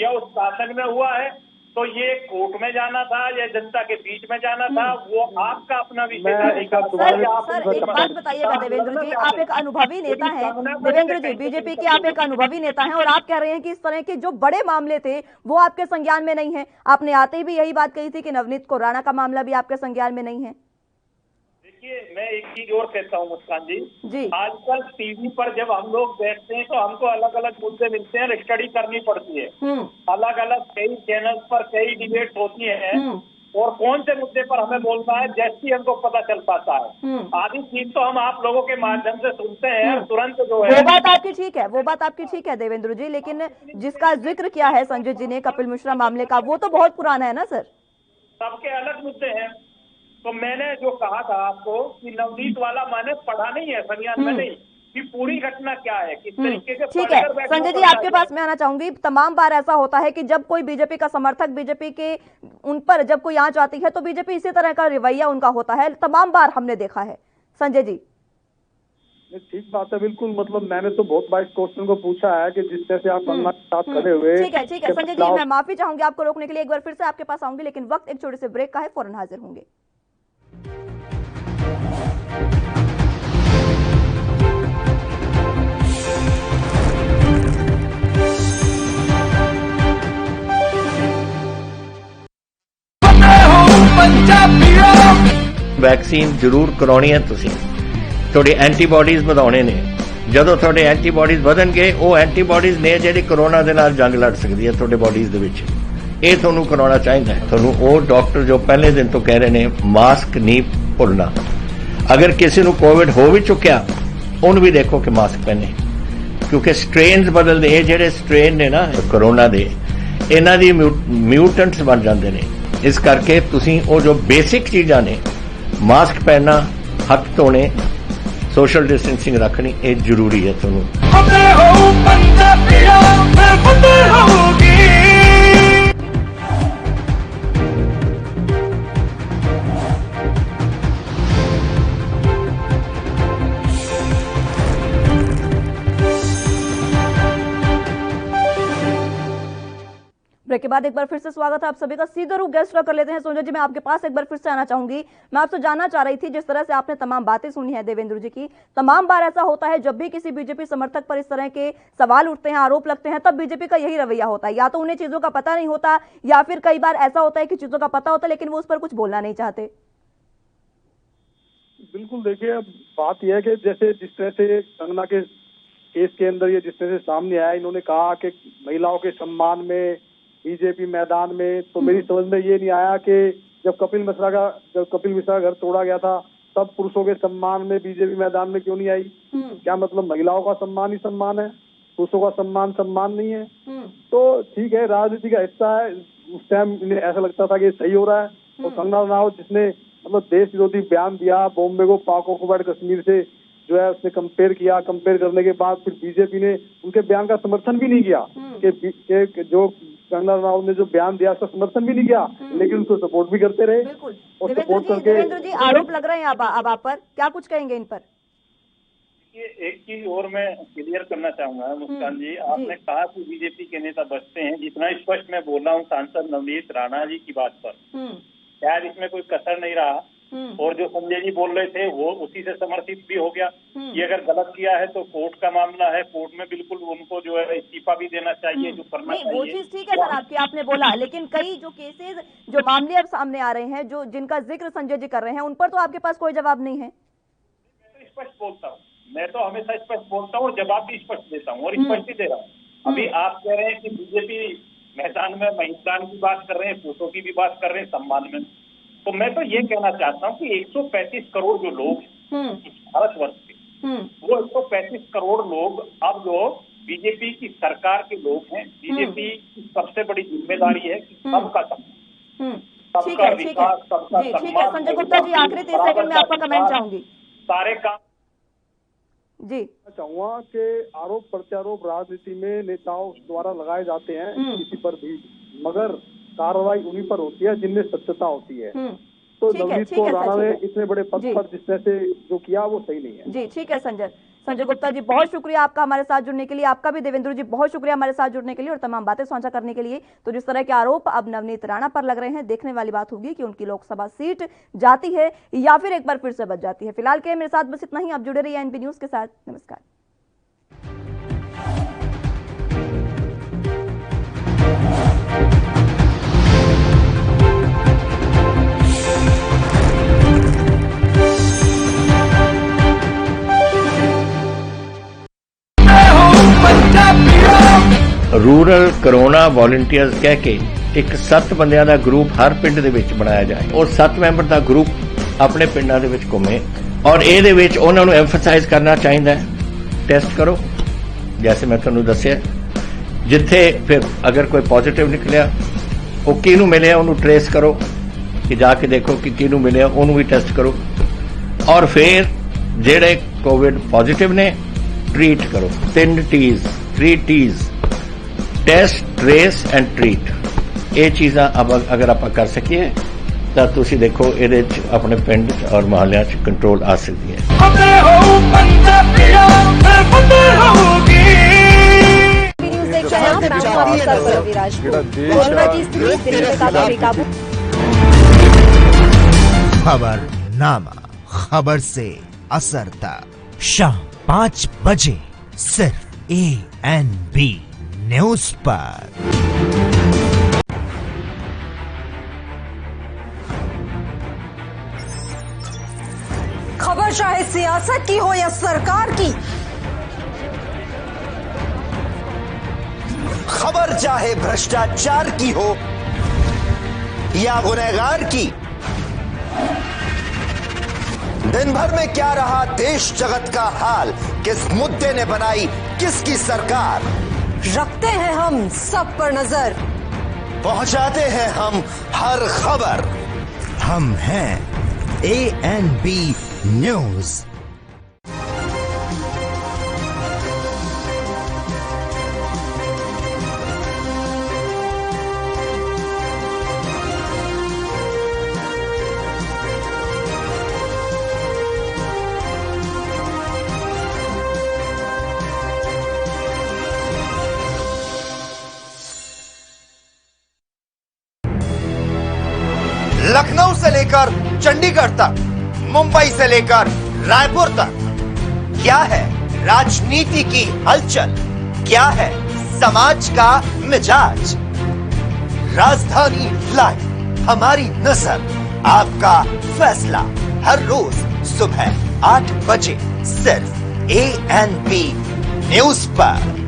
या उस शासन में हुआ है, तो ये कोर्ट में जाना था या जनता के बीच में जाना था, वो आपका अपना विषय था। सर एक बात बताइएगा देवेंद्र जी, आप एक अनुभवी नेता हैं। देवेंद्र जी, बीजेपी के आप एक अनुभवी नेता हैं और आप कह रहे हैं कि इस तरह के जो बड़े मामले थे वो आपके संज्ञान में नहीं है। आपने आते ही भी यही बात कही थी कि नवनीत कौर राणा का मामला भी आपके संज्ञान में नहीं है। देखिए, मैं एक चीज और कहता हूँ मुस्कान जी, आजकल टीवी पर जब हम लोग बैठते हैं तो हमको अलग अलग मुद्दे मिलते हैं, स्टडी करनी पड़ती है। अलग अलग कई चैनल पर कई डिबेट होती है और कौन से मुद्दे पर हमें बोलना है जैसे हमको पता चल पाता है। आधी चीज तो हम आप लोगों के माध्यम से सुनते हैं, तुरंत जो है वो बात आपकी ठीक है, वो बात आपकी ठीक है देवेंद्र जी, लेकिन जिसका जिक्र किया है संजय जी ने कपिल मिश्रा मामले का, वो तो बहुत पुराना है ना सर। सबके अलग मुद्दे हैं। तो मैंने जो कहा था आपको कि नवनीत वाला मैंने पढ़ा नहीं है, संज्ञान में नहीं कि पूरी घटना क्या है, किस तरीके से। ठीक है संजय जी, आपके पास मैं आना चाहूंगी। तमाम बार ऐसा होता है कि जब कोई बीजेपी का समर्थक, बीजेपी के उन पर जब कोई आंच आती है तो बीजेपी इसी तरह का रवैया उनका होता है, तमाम बार हमने देखा है। संजय जी ठीक बात है, बिल्कुल। मतलब मैंने तो बहुत बार क्वेश्चन को पूछा है कि जिस तरह से आप कंगना के साथ खड़े हुए। ठीक है संजय जी, मैं माफी चाहूंगी आपको रोकने के लिए, एक बार फिर से आपके पास आऊंगी, लेकिन वक्त एक छोटे से ब्रेक का है, फौरन हाजिर होंगे। वैक्सीन जरूर कराउणी है तुसीं, थोड़ी एंटीबॉडीज ਵਧਾਉਣੇ ਨੇ, ਜਦੋਂ ਤੁਹਾਡੇ ਐਂਟੀਬਾਡੀਜ਼ ਵਧਣਗੇ, ਉਹ ਐਂਟੀਬਾਡੀਜ਼ ਨੇ ਜਿਹੜੀ ਕਰੋਨਾ ਦੇ ਨਾਲ ਜੰਗ ਲੜ ਸਕਦੀ ਹੈ ਤੁਹਾਡੇ ਬਾਡੀਜ਼ ਦੇ ਵਿੱਚ। ਇਹ ਤੁਹਾਨੂੰ ਕਰਾਉਣਾ ਚਾਹੀਦਾ ਹੈ। ਤੁਹਾਨੂੰ ਉਹ ਡਾਕਟਰ ਜੋ ਪਹਿਲੇ ਦਿਨ ਤੋਂ ਕਹਿ ਰਹੇ ਨੇ ਮਾਸਕ ਨਹੀਂ ਭੁੱਲਣਾ। ਅਗਰ ਕਿਸੇ ਨੂੰ ਕੋਵਿਡ ਹੋ ਵੀ ਚੁੱਕਿਆ, ਉਹਨੂੰ ਵੀ ਦੇਖੋ ਕਿ ਮਾਸਕ ਪਹਿਨੇ, ਕਿਉਂਕਿ ਸਟ੍ਰੇਨਸ ਬਦਲਦੇ। ਇਹ ਜਿਹੜੇ ਸਟ੍ਰੇਨ ਨੇ ਨਾ ਕਰੋਨਾ ਦੇ, ਇਹਨਾਂ ਦੀ ਮਿਊਟੈਂਟਸ ਬਣ ਜਾਂਦੇ ਨੇ। ਇਸ ਕਰਕੇ ਤੁਸੀਂ ਉਹ ਜੋ ਬੇਸਿਕ ਚੀਜ਼ਾਂ ਨੇ, ਮਾਸਕ ਪਹਿਨਣਾ, ਹੱਥ ਧੋਣੇ, सोशल डिस्टेंसिंग रखनी, ये जरूरी है। ਤੁਹਾਨੂੰ ब्रेक के बाद एक बार फिर से स्वागत है आप सभी का। सीधा रूप गेस्ट कर लेते हैं। संजय जी, मैं आपके पास एक बार फिर से आना चाहूंगी। मैं आपसे जानना चाह रही थी, जिस तरह से आपने तमाम बातें सुनी है देवेंद्र जी की, तमाम बार ऐसा होता है जब भी किसी बीजेपी समर्थक पर इस तरह के सवाल उठते हैं, आरोप लगते हैं, तब बीजेपी का यही रवैया होता है। या तो उन्हें चीजों का पता नहीं होता, या फिर कई बार ऐसा होता है कि चीजों का पता होता है लेकिन वो उस पर कुछ बोलना नहीं चाहते। बिल्कुल, देखिए अब बात यह है कि जैसे जिस तरह से कंगना के केस के अंदर ये जिस तरह से सामने आया, इन्होंने कहा कि महिलाओं के सम्मान में बीजेपी मैदान में, तो मेरी समझ में ये नहीं आया कि जब कपिल मिश्रा का घर तोड़ा गया था, तब पुरुषों के सम्मान में बीजेपी मैदान में क्यों नहीं आई? क्या मतलब महिलाओं का सम्मान ही सम्मान है, पुरुषों का सम्मान सम्मान नहीं है? तो ठीक है, राजनीति का हिस्सा है। उस टाइम इन्हें ऐसा लगता था कि ये सही हो रहा है। और कंगना रनावत जिसने मतलब देश विरोधी बयान दिया, बॉम्बे को पाक ऑक्युपाइड कश्मीर से जो है उसने कंपेयर किया, कंपेयर करने के बाद फिर बीजेपी ने उनके बयान का समर्थन भी नहीं किया कि जो कंगना रनावत ने जो बयान दिया उसका समर्थन भी नहीं किया, लेकिन उसको सपोर्ट भी करते रहे। और सपोर्ट करके देवेंद्र जी आरोप लग रहे हैं अब आप पर, क्या कुछ कहेंगे इन पर? ये एक चीज और मैं क्लियर करना चाहूंगा मुस्कान जी, आपने कहा कि बीजेपी के नेता बचते हैं। जितना स्पष्ट मैं बोल रहा हूँ सांसद नवनीत राणा जी की बात पर, शायद इसमें कोई कसर नहीं रहा। और जो संजय जी बोल रहे थे वो उसी से समर्थित भी हो गया। ये अगर गलत किया है तो कोर्ट का मामला है, कोर्ट में बिल्कुल उनको जो है इस्तीफा भी देना चाहिए, जो करना चाहिए। वो चीज ठीक है सर आपकी, आपने बोला, लेकिन कई जो केसेस, जो मामले अब सामने आ रहे हैं, जो जिनका जिक्र संजय जी कर रहे हैं, उन पर तो आपके पास कोई जवाब नहीं है। मैं तो स्पष्ट बोलता हूँ, मैं तो हमेशा स्पष्ट बोलता हूँ, जवाब भी स्पष्ट देता हूँ और स्पष्ट ही दे रहा हूँ। अभी आप कह रहे हैं कि बीजेपी मैदान में महिलाओं की बात कर रहे हैं, पुरुषों की भी बात कर रहे हैं सम्मान में, तो मैं तो ये कहना चाहता हूँ कि 135 करोड़ जो लोग इस भारतवर्ष के, वो 135 करोड़ लोग अब जो बीजेपी की सरकार के लोग हैं, बीजेपी की सबसे बड़ी जिम्मेदारी है कि सबका ठीक है संजय गुप्ता जी, आखिरी 30 सेकंड में आपका कमेंट चाहूंगी। सारे काम जी चाहूंगा कि आरोप प्रत्यारोप राजनीति में नेताओं द्वारा लगाए जाते हैं किसी पर भी, मगर कार्रवाई उन्हीं पर होती है जिनमें सत्यता होती है। तो नवनीत को राणा ने इतने बड़े पद पर जिस तरह से जो किया वो सही नहीं है। जी ठीक है संजय गुप्ता जी, बहुत शुक्रिया आपका हमारे साथ जुड़ने के लिए। आपका भी देवेंद्र जी बहुत शुक्रिया हमारे साथ जुड़ने के लिए और तमाम बातें साझा करने के लिए। तो जिस तरह के आरोप अब नवनीत राणा पर लग रहे हैं, देखने वाली बात होगी कि उनकी लोकसभा सीट जाती है या फिर एक बार फिर से बच जाती है। फिलहाल के मेरे साथ बस इतना ही। आप जुड़े रहिए एनपी न्यूज के साथ। नमस्कार। रूरल कोरोना वॉलंटियर्स कह के एक 7 ਬੰਦਿਆਂ ਦਾ ਗਰੁੱਪ ਹਰ ਪਿੰਡ ਦੇ ਵਿੱਚ ਬਣਾਇਆ ਜਾਏ ਔਰ 7 ਮੈਂਬਰ ਦਾ ਗਰੁੱਪ ਆਪਣੇ ਪਿੰਡਾਂ ਦੇ ਵਿੱਚ ਘੁੰਮੇ ਔਰ ਇਹਦੇ ਵਿੱਚ ਉਹਨਾਂ ਨੂੰ ਐਮਫਸਾਈਜ਼ ਕਰਨਾ ਚਾਹੀਦਾ ਹੈ, ਟੈਸਟ ਕਰੋ ਜੈਸੇ ਮੈਂ ਤੁਹਾਨੂੰ ਦੱਸਿਆ। ਜਿੱਥੇ ਫਿਰ ਅਗਰ ਕੋਈ ਪੋਜ਼ਿਟਿਵ ਨਿਕਲਿਆ ਉਹ ਕਿਹਨੂੰ ਮਿਲਿਆ ਉਹਨੂੰ ਟ੍ਰੇਸ ਕਰੋ ਕਿ ਜਾ ਕੇ ਦੇਖੋ ਕਿ ਕਿਹਨੂੰ ਮਿਲਿਆ ਉਹਨੂੰ ਵੀ ਟੈਸਟ ਕਰੋ ਔਰ ਫਿਰ ਜਿਹੜੇ ਕੋਵਿਡ ਪੋਜ਼ਿਟਿਵ ਨੇ ट्रीट करो। 3 T's test trace and treat. ये चीज़ां अब अगर आप कर सकिए तो तुसी देखो ये अपने पिंड और मोहल्ले कंट्रोल आ सकती है। खबरनामा, खबर से असरता, शाम 5 बजे सिर्फ ANB न्यूज पर। खबर चाहे सियासत की हो या सरकार की, खबर चाहे भ्रष्टाचार की हो या गुनहगार की, दिन भर में क्या रहा देश जगत का हाल, किस मुद्दे ने बनाई किसकी सरकार, रखते हैं हम सब पर नजर, पहुंचाते हैं हम हर खबर। हम हैं ANB न्यूज। लखनऊ से लेकर चंडीगढ़ तक, मुंबई से लेकर रायपुर तक, क्या है राजनीति की हलचल, क्या है समाज का मिजाज। राजधानी लाइव, हमारी नजर, आपका फैसला, हर रोज सुबह 8 बजे सिर्फ ANB न्यूज पर।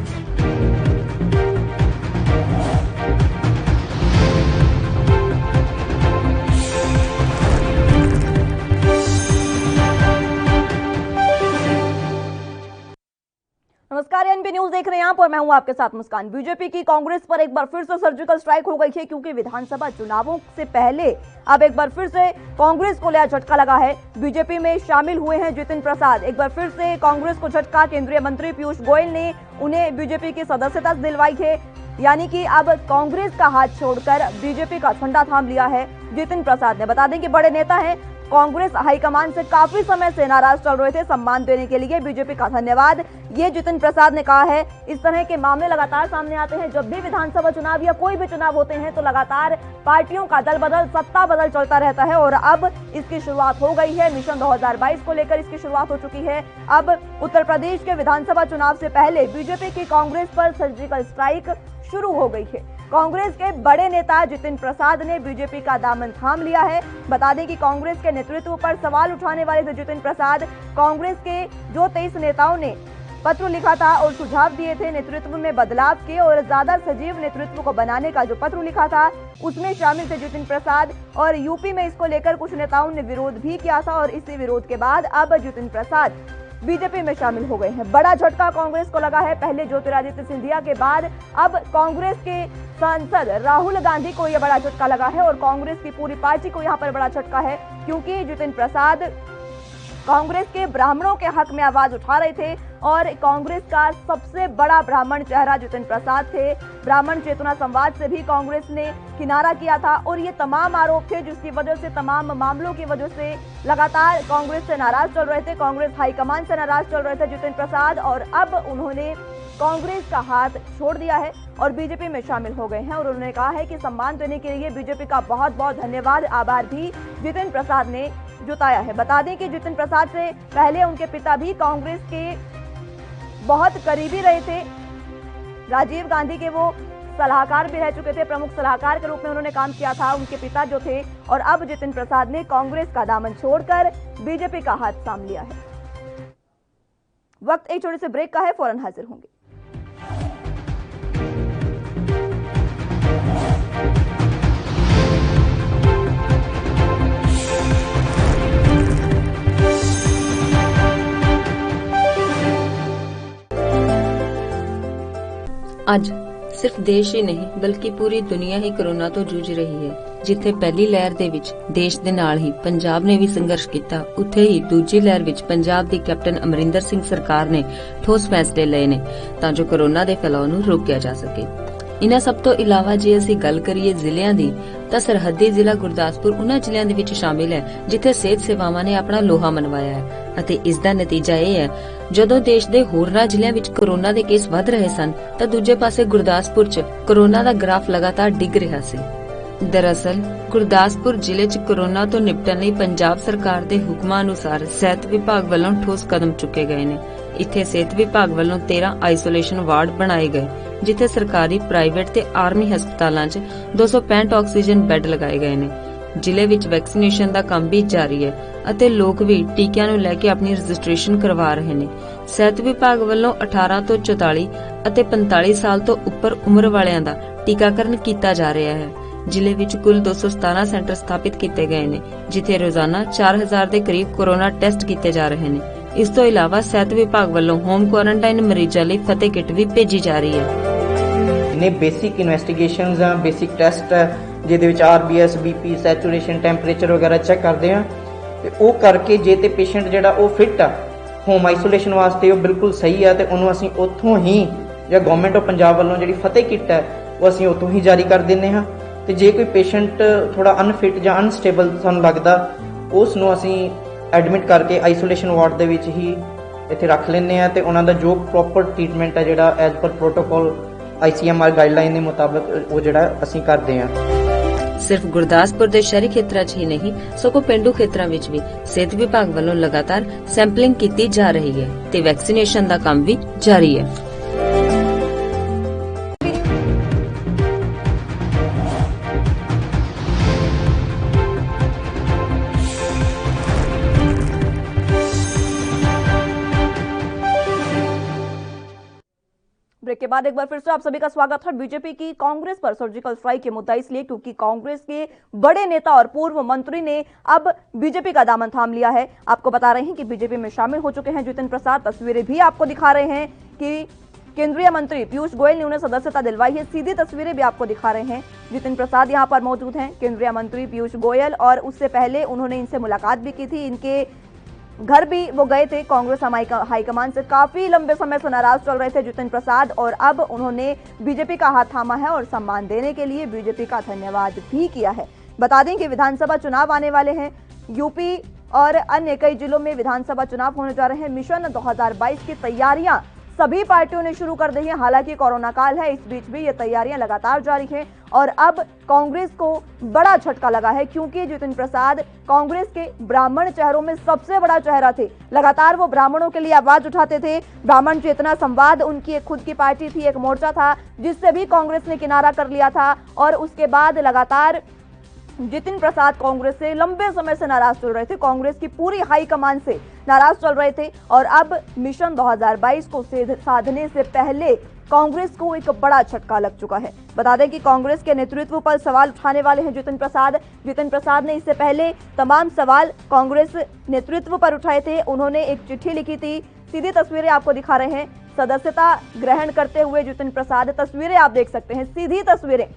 नमस्कार, एनबी न्यूज देख रहे हैं आप और मैं हूं आपके साथ मुस्कान। बीजेपी की कांग्रेस पर एक बार फिर से सर्जिकल स्ट्राइक हो गई है, क्योंकि विधानसभा चुनावों से पहले अब एक बार फिर से कांग्रेस को नया झटका लगा है। बीजेपी में शामिल हुए हैं जितिन प्रसाद। एक बार फिर से कांग्रेस को झटका, केंद्रीय मंत्री पीयूष गोयल ने उन्हें बीजेपी की सदस्यता दिलवाई है। यानी कि अब कांग्रेस का हाथ छोड़कर बीजेपी का झंडा थाम लिया है जितिन प्रसाद ने। बता दें कि बड़े नेता हैं, कांग्रेस हाईकमान से काफी समय से नाराज चल रहे थे। सम्मान देने के लिए बीजेपी का धन्यवाद, ये जितिन प्रसाद ने कहा है। इस तरह के मामले लगातार सामने आते हैं। जब भी विधानसभा चुनाव या कोई भी चुनाव होते हैं तो लगातार पार्टियों का दल बदल, सत्ता बदल चलता रहता है और अब इसकी शुरुआत हो गई है। मिशन 2022 को लेकर इसकी शुरुआत हो चुकी है। अब उत्तर प्रदेश के विधानसभा चुनाव से पहले बीजेपी की कांग्रेस पर सर्जिकल स्ट्राइक शुरू हो गई है। कांग्रेस के बड़े नेता जितिन प्रसाद ने बीजेपी का दामन थाम लिया है। बता दें कि कांग्रेस के नेतृत्व पर सवाल उठाने वाले थे जितिन प्रसाद। कांग्रेस के जो 23 नेताओं ने पत्र लिखा था और सुझाव दिए थे नेतृत्व में बदलाव के और ज्यादा सजीव नेतृत्व को बनाने का जो पत्र लिखा था, उसमें शामिल थे जितिन प्रसाद। और यूपी में इसको लेकर कुछ नेताओं ने विरोध भी किया था और इसी विरोध के बाद अब जितिन प्रसाद बीजेपी में शामिल हो गए हैं। बड़ा झटका कांग्रेस को लगा है। पहले ज्योतिरादित्य सिंधिया के बाद अब कांग्रेस के सांसद राहुल गांधी को यह बड़ा झटका लगा है और कांग्रेस की पूरी पार्टी को यहां पर बड़ा झटका है, क्योंकि जितिन प्रसाद कांग्रेस के ब्राह्मणों के हक में आवाज उठा रहे थे और कांग्रेस का सबसे बड़ा ब्राह्मण चेहरा जितिन प्रसाद थे। ब्राह्मण चेतना संवाद से भी कांग्रेस ने किनारा किया था और ये तमाम आरोप थे जिसकी वजह से, तमाम मामलों की वजह से लगातार कांग्रेस से नाराज चल रहे थे। कांग्रेस हाईकमान से नाराज चल रहे थे जितिन प्रसाद और अब उन्होंने कांग्रेस का हाथ छोड़ दिया है और बीजेपी में शामिल हो गए हैं। और उन्होंने कहा है कि सम्मान देने के लिए बीजेपी का बहुत बहुत धन्यवाद, आभार भी जितिन प्रसाद ने जताया है। बता दें कि जितिन प्रसाद से पहले उनके पिता भी कांग्रेस के बहुत करीबी रहे थे। राजीव गांधी के वो सलाहकार भी रह चुके थे, प्रमुख सलाहकार के रूप में उन्होंने काम किया था उनके पिता जो थे। और अब जितिन प्रसाद ने कांग्रेस का दामन छोड़कर बीजेपी का हाथ थाम लिया है। वक्त एक छोटे से ब्रेक का है, फौरन हाजिर होंगे। ਅੱਜ ਸਿਰਫ ਦੇਸ਼ ਹੀ ਨਹੀਂ ਬਲਕਿ ਪੂਰੀ ਦੁਨੀਆ ਹੀ ਕੋਰੋਨਾ ਤੋਂ ਜੂਝ ਰਹੀ ਹੈ। ਜਿੱਥੇ ਪਹਿਲੀ ਲਹਿਰ ਦੇ ਵਿੱਚ ਦੇਸ਼ ਦੇ ਨਾਲ ਹੀ ਪੰਜਾਬ ਨੇ ਵੀ ਸੰਘਰਸ਼ ਕੀਤਾ, ਉੱਥੇ ਹੀ ਦੂਜੀ ਲਹਿਰ ਵਿੱਚ ਪੰਜਾਬ ਦੀ ਕੈਪਟਨ ਅਮਰਿੰਦਰ ਸਿੰਘ ਸਰਕਾਰ ਨੇ ਠੋਸ ਫੈਸਲੇ ਲਏ ਨੇ ਤਾਂ ਜੋ ਕੋਰੋਨਾ ਦੇ ਫੈਲਾਅ ਨੂੰ ਰੋਕਿਆ ਜਾ ਸਕੇ। ਇਨ੍ਹਾਂ ਸਭ ਤੋਂ ਇਲਾਵਾ ਜੇ ਅਸੀਂ ਗੱਲ ਕਰੀਏ ਜ਼ਿਲ੍ਹਿਆਂ ਦੀ ਤਾਂ ਸਰਹੱਦੀ ਜ਼ਿਲ੍ਹਾ ਗੁਰਦਾਸਪੁਰ ਉਹਨਾਂ ਜ਼ਿਲ੍ਹਿਆਂ ਦੇ ਵਿੱਚ ਸ਼ਾਮਿਲ ਹੈ ਜਿੱਥੇ ਸਿਹਤ ਸੇਵਾਵਾਂ ਨੇ ਆਪਣਾ ਲੋਹਾ ਮਨਵਾਇਆ ਹੈ ਅਤੇ ਇਸ ਦਾ ਨਤੀਜਾ ਇਹ ਹੈ ਜਦੋਂ ਦੇਸ਼ ਦੇ ਹੋਰਨਾਂ ਜ਼ਿਲ੍ਹਿਆਂ ਵਿੱਚ ਕੋਰੋਨਾ ਦੇ ਕੇਸ ਵਧ ਰਹੇ ਸਨ ਤਾਂ ਦੂਜੇ ਪਾਸੇ ਗੁਰਦਾਸਪੁਰ 'ਚ ਕੋਰੋਨਾ ਦਾ ਗ੍ਰਾਫ ਲਗਾਤਾਰ ਡਿੱਗ ਰਿਹਾ ਸੀ। ਦਰਅਸਲ ਗੁਰਦਾਸਪੁਰ ਜ਼ਿਲ੍ਹੇ 'ਚ ਕੋਰੋਨਾ ਤੋਂ ਨਿਪਟਣ ਲਈ ਪੰਜਾਬ ਸਰਕਾਰ ਦੇ ਹੁਕਮਾਂ ਅਨੁਸਾਰ ਸਿਹਤ ਵਿਭਾਗ ਵੱਲੋਂ ਠੋਸ ਕਦਮ ਚੁੱਕੇ ਗਏ ਨੇ। ਇੱਥੇ ਸਿਹਤ ਵਿਭਾਗ ਵੱਲੋਂ 13 ਆਈਸੋਲੇਸ਼ਨ ਵਾਰਡ ਬਣਾਏ ਗਏ ਜਿੱਥੇ ਸਰਕਾਰੀ, ਪ੍ਰਾਈਵੇਟ ਤੇ ਆਰਮੀ ਹਸਪਤਾਲਾਂ 'ਚ 265 ਆਕਸੀਜਨ ਬੈੱਡ ਲਗਾਏ ਗਏ ਨੇ। ਜ਼ਿਲ੍ਹੇ ਵਿੱਚ ਵੈਕਸੀਨੇਸ਼ਨ ਦਾ ਕੰਮ ਵੀ ਜਾਰੀ ਹੈ ਅਤੇ ਲੋਕ ਵੀ ਟੀਕਿਆਂ ਨੂੰ ਲੈ ਕੇ ਆਪਣੀ ਰਜਿਸਟ੍ਰੇਸ਼ਨ ਕਰਵਾ ਰਹੇ ਨੇ। ਸਿਹਤ ਵਿਭਾਗ ਵੱਲੋਂ 18 ਤੋਂ 44 ਅਤੇ 45 ਸਾਲ ਤੋਂ ਉੱਪਰ ਉਮਰ ਵਾਲਿਆਂ ਦਾ ਟੀਕਾਕਰਨ ਕੀਤਾ ਜਾ ਰਿਹਾ ਹੈ। ਜ਼ਿਲ੍ਹੇ ਵਿੱਚ ਕੁੱਲ 217 ਸੈਂਟਰ ਸਥਾਪਿਤ ਕੀਤੇ ਗਏ ਨੇ, ਜਿੱਥੇ ਰੋਜ਼ਾਨਾ 4000 ਦੇ ਕਰੀਬ ਕੋਰੋਨਾ ਟੈਸਟ ਕੀਤੇ ਜਾ ਰਹੇ ਨੇ। ਇਸ ਤੋਂ ਇਲਾਵਾ ਸਿਹਤ ਵਿਭਾਗ ਵੱਲੋਂ ਹੋਮ ਕੁਆਰੰਟਾਈਨ ਮਰੀਜ਼ਾਂ ਲਈ ਫਤਿਹ ਕਿੱਟ ਵੀ ਭੇਜੀ ਜਾ ਰਹੀ ਹੈ। ਨੇ ਬੇਸਿਕ ਇਨਵੈਸਟੀਗੇਸ਼ਨਸ ਆ, ਬੇਸਿਕ ਟੈਸਟ ਹੈ ਜਿਹਦੇ ਵਿੱਚ RBS, BP, ਸੈਚੂਰੇਸ਼ਨ ਟੈਂਪਰੇਚਰ ਵਗੈਰਾ ਚੈੱਕ ਕਰਦੇ ਆ ਤੇ ਉਹ ਕਰਕੇ ਜੇ ਤੇ ਪੇਸ਼ੈਂਟ ਜਿਹੜਾ ਉਹ ਫਿਟ ਆ ਹੋਮ ਆਈਸੋਲੇਸ਼ਨ ਵਾਸਤੇ, ਉਹ ਬਿਲਕੁਲ ਸਹੀ ਆ ਤੇ ਉਹਨੂੰ ਅਸੀਂ ਉੱਥੋਂ ਹੀ ਜਾਂ ਗਵਰਨਮੈਂਟ ਆਫ ਪੰਜਾਬ ਵੱਲੋਂ ਜਿਹੜੀ ਫਤਿਹ ਕਿੱਟ ਹੈ ਉਹ ਅਸੀਂ ਉੱਥੋਂ ਹੀ ਜਾਰੀ ਕਰ ਦਿੰਦੇ ਹਾਂ। ਤੇ ਜੇ ਕੋਈ ਪੇਸ਼ੈਂਟ ਥੋੜਾ ਅਨਫਿਟ ਜਾਂ ਅਨਸਟੇਬਲ ਸਾਨੂੰ ਲੱਗਦਾ, ਉਸ ਨੂੰ ਅਸੀਂ ਐਡਮਿਟ ਕਰਕੇ ਆਈਸੋਲੇਸ਼ਨ ਵਾਰਡ ਦੇ ਵਿੱਚ ਹੀ ਇੱਥੇ ਰੱਖ ਲੈਂਦੇ ਆ ਤੇ ਉਹਨਾਂ ਦਾ ਜੋ ਪ੍ਰੋਪਰ ਟ੍ਰੀਟਮੈਂਟ ਹੈ ਜਿਹੜਾ as per protocol ICMR guideline ਦੇ ਮੁਤਾਬਕ ਉਹ ਜਿਹੜਾ ਅਸੀਂ ਕਰਦੇ ਆ। ਸਿਰਫ ਗੁਰਦਾਸਪੁਰ ਦੇ ਸ਼ਹਿਰੀ ਖੇਤਰਾਂ 'ਚ ਹੀ ਨਹੀਂ, ਸਗੋਂ ਪਿੰਡੂ ਖੇਤਰਾਂ ਵਿੱਚ ਵੀ ਸਿਹਤ ਵਿਭਾਗ ਵੱਲੋਂ ਲਗਾਤਾਰ ਸੈਂਪਲਿੰਗ ਕੀਤੀ ਜਾ ਰਹੀ ਹੈ ਤੇ ਵੈਕਸੀਨੇਸ਼ਨ ਦਾ ਕੰਮ ਵੀ ਜਾਰੀ ਹੈ। ब्रेक के बाद एक बार फिर से आप सभी का स्वागत है। बीजेपी की कांग्रेस पर सर्जिकल स्ट्राइक के मुद्दा इसलिए क्योंकि कांग्रेस के बड़े नेता और पूर्व मंत्री ने अब बीजेपी का दामन थाम लिया है। आपको बता रहे हैं कि बीजेपी में शामिल हो चुके हैं जितिन प्रसाद। तस्वीरें भी आपको दिखा रहे हैं कि केंद्रीय मंत्री पीयूष गोयल ने उन्हें सदस्यता दिलवाई है। सीधी तस्वीरें भी आपको दिखा रहे हैं। जितिन प्रसाद यहां पर मौजूद हैं, केंद्रीय मंत्री पीयूष गोयल, और उससे पहले उन्होंने इनसे मुलाकात भी की थी। इनके घर भी वो गए थे। कांग्रेस हाईकमान से काफी लंबे समय से नाराज चल रहे थे जितिन प्रसाद, और अब उन्होंने बीजेपी का हाथ थामा है और सम्मान देने के लिए बीजेपी का धन्यवाद भी किया है। बता दें कि विधानसभा चुनाव आने वाले हैं। यूपी और अन्य कई जिलों में विधानसभा चुनाव होने जा रहे हैं। मिशन 2022 की तैयारियां सभी पार्टियों ने शुरू कर दी है। हालांकि कोरोना काल है, इस बीच भी ये तैयारियां लगातार जारी हैं और अब कांग्रेस को बड़ा झटका लगा है क्योंकि जितिन प्रसाद कांग्रेस के ब्राह्मण चेहरों में सबसे बड़ा चेहरा थे। लगातार वो ब्राह्मणों के लिए आवाज उठाते थे। ब्राह्मण चेतना संवाद उनकी एक खुद की पार्टी थी, एक मोर्चा था जिससे भी कांग्रेस ने किनारा कर लिया था, और उसके बाद लगातार जितिन प्रसाद कांग्रेस से लंबे समय से नाराज चल रहे थे। कांग्रेस की पूरी हाईकमान से नाराज चल रहे थे और अब मिशन 2022 को साधने से पहले कांग्रेस को एक बड़ा झटका लग चुका है। बता दें कि कांग्रेस के नेतृत्व पर सवाल उठाने वाले हैं जितिन प्रसाद। जितिन प्रसाद ने इससे पहले तमाम सवाल कांग्रेस नेतृत्व पर उठाए थे। उन्होंने एक चिट्ठी लिखी थी। सीधी तस्वीरें आपको दिखा रहे हैं। सदस्यता ग्रहण करते हुए जितिन प्रसाद, तस्वीरें आप देख सकते हैं, सीधी तस्वीरें।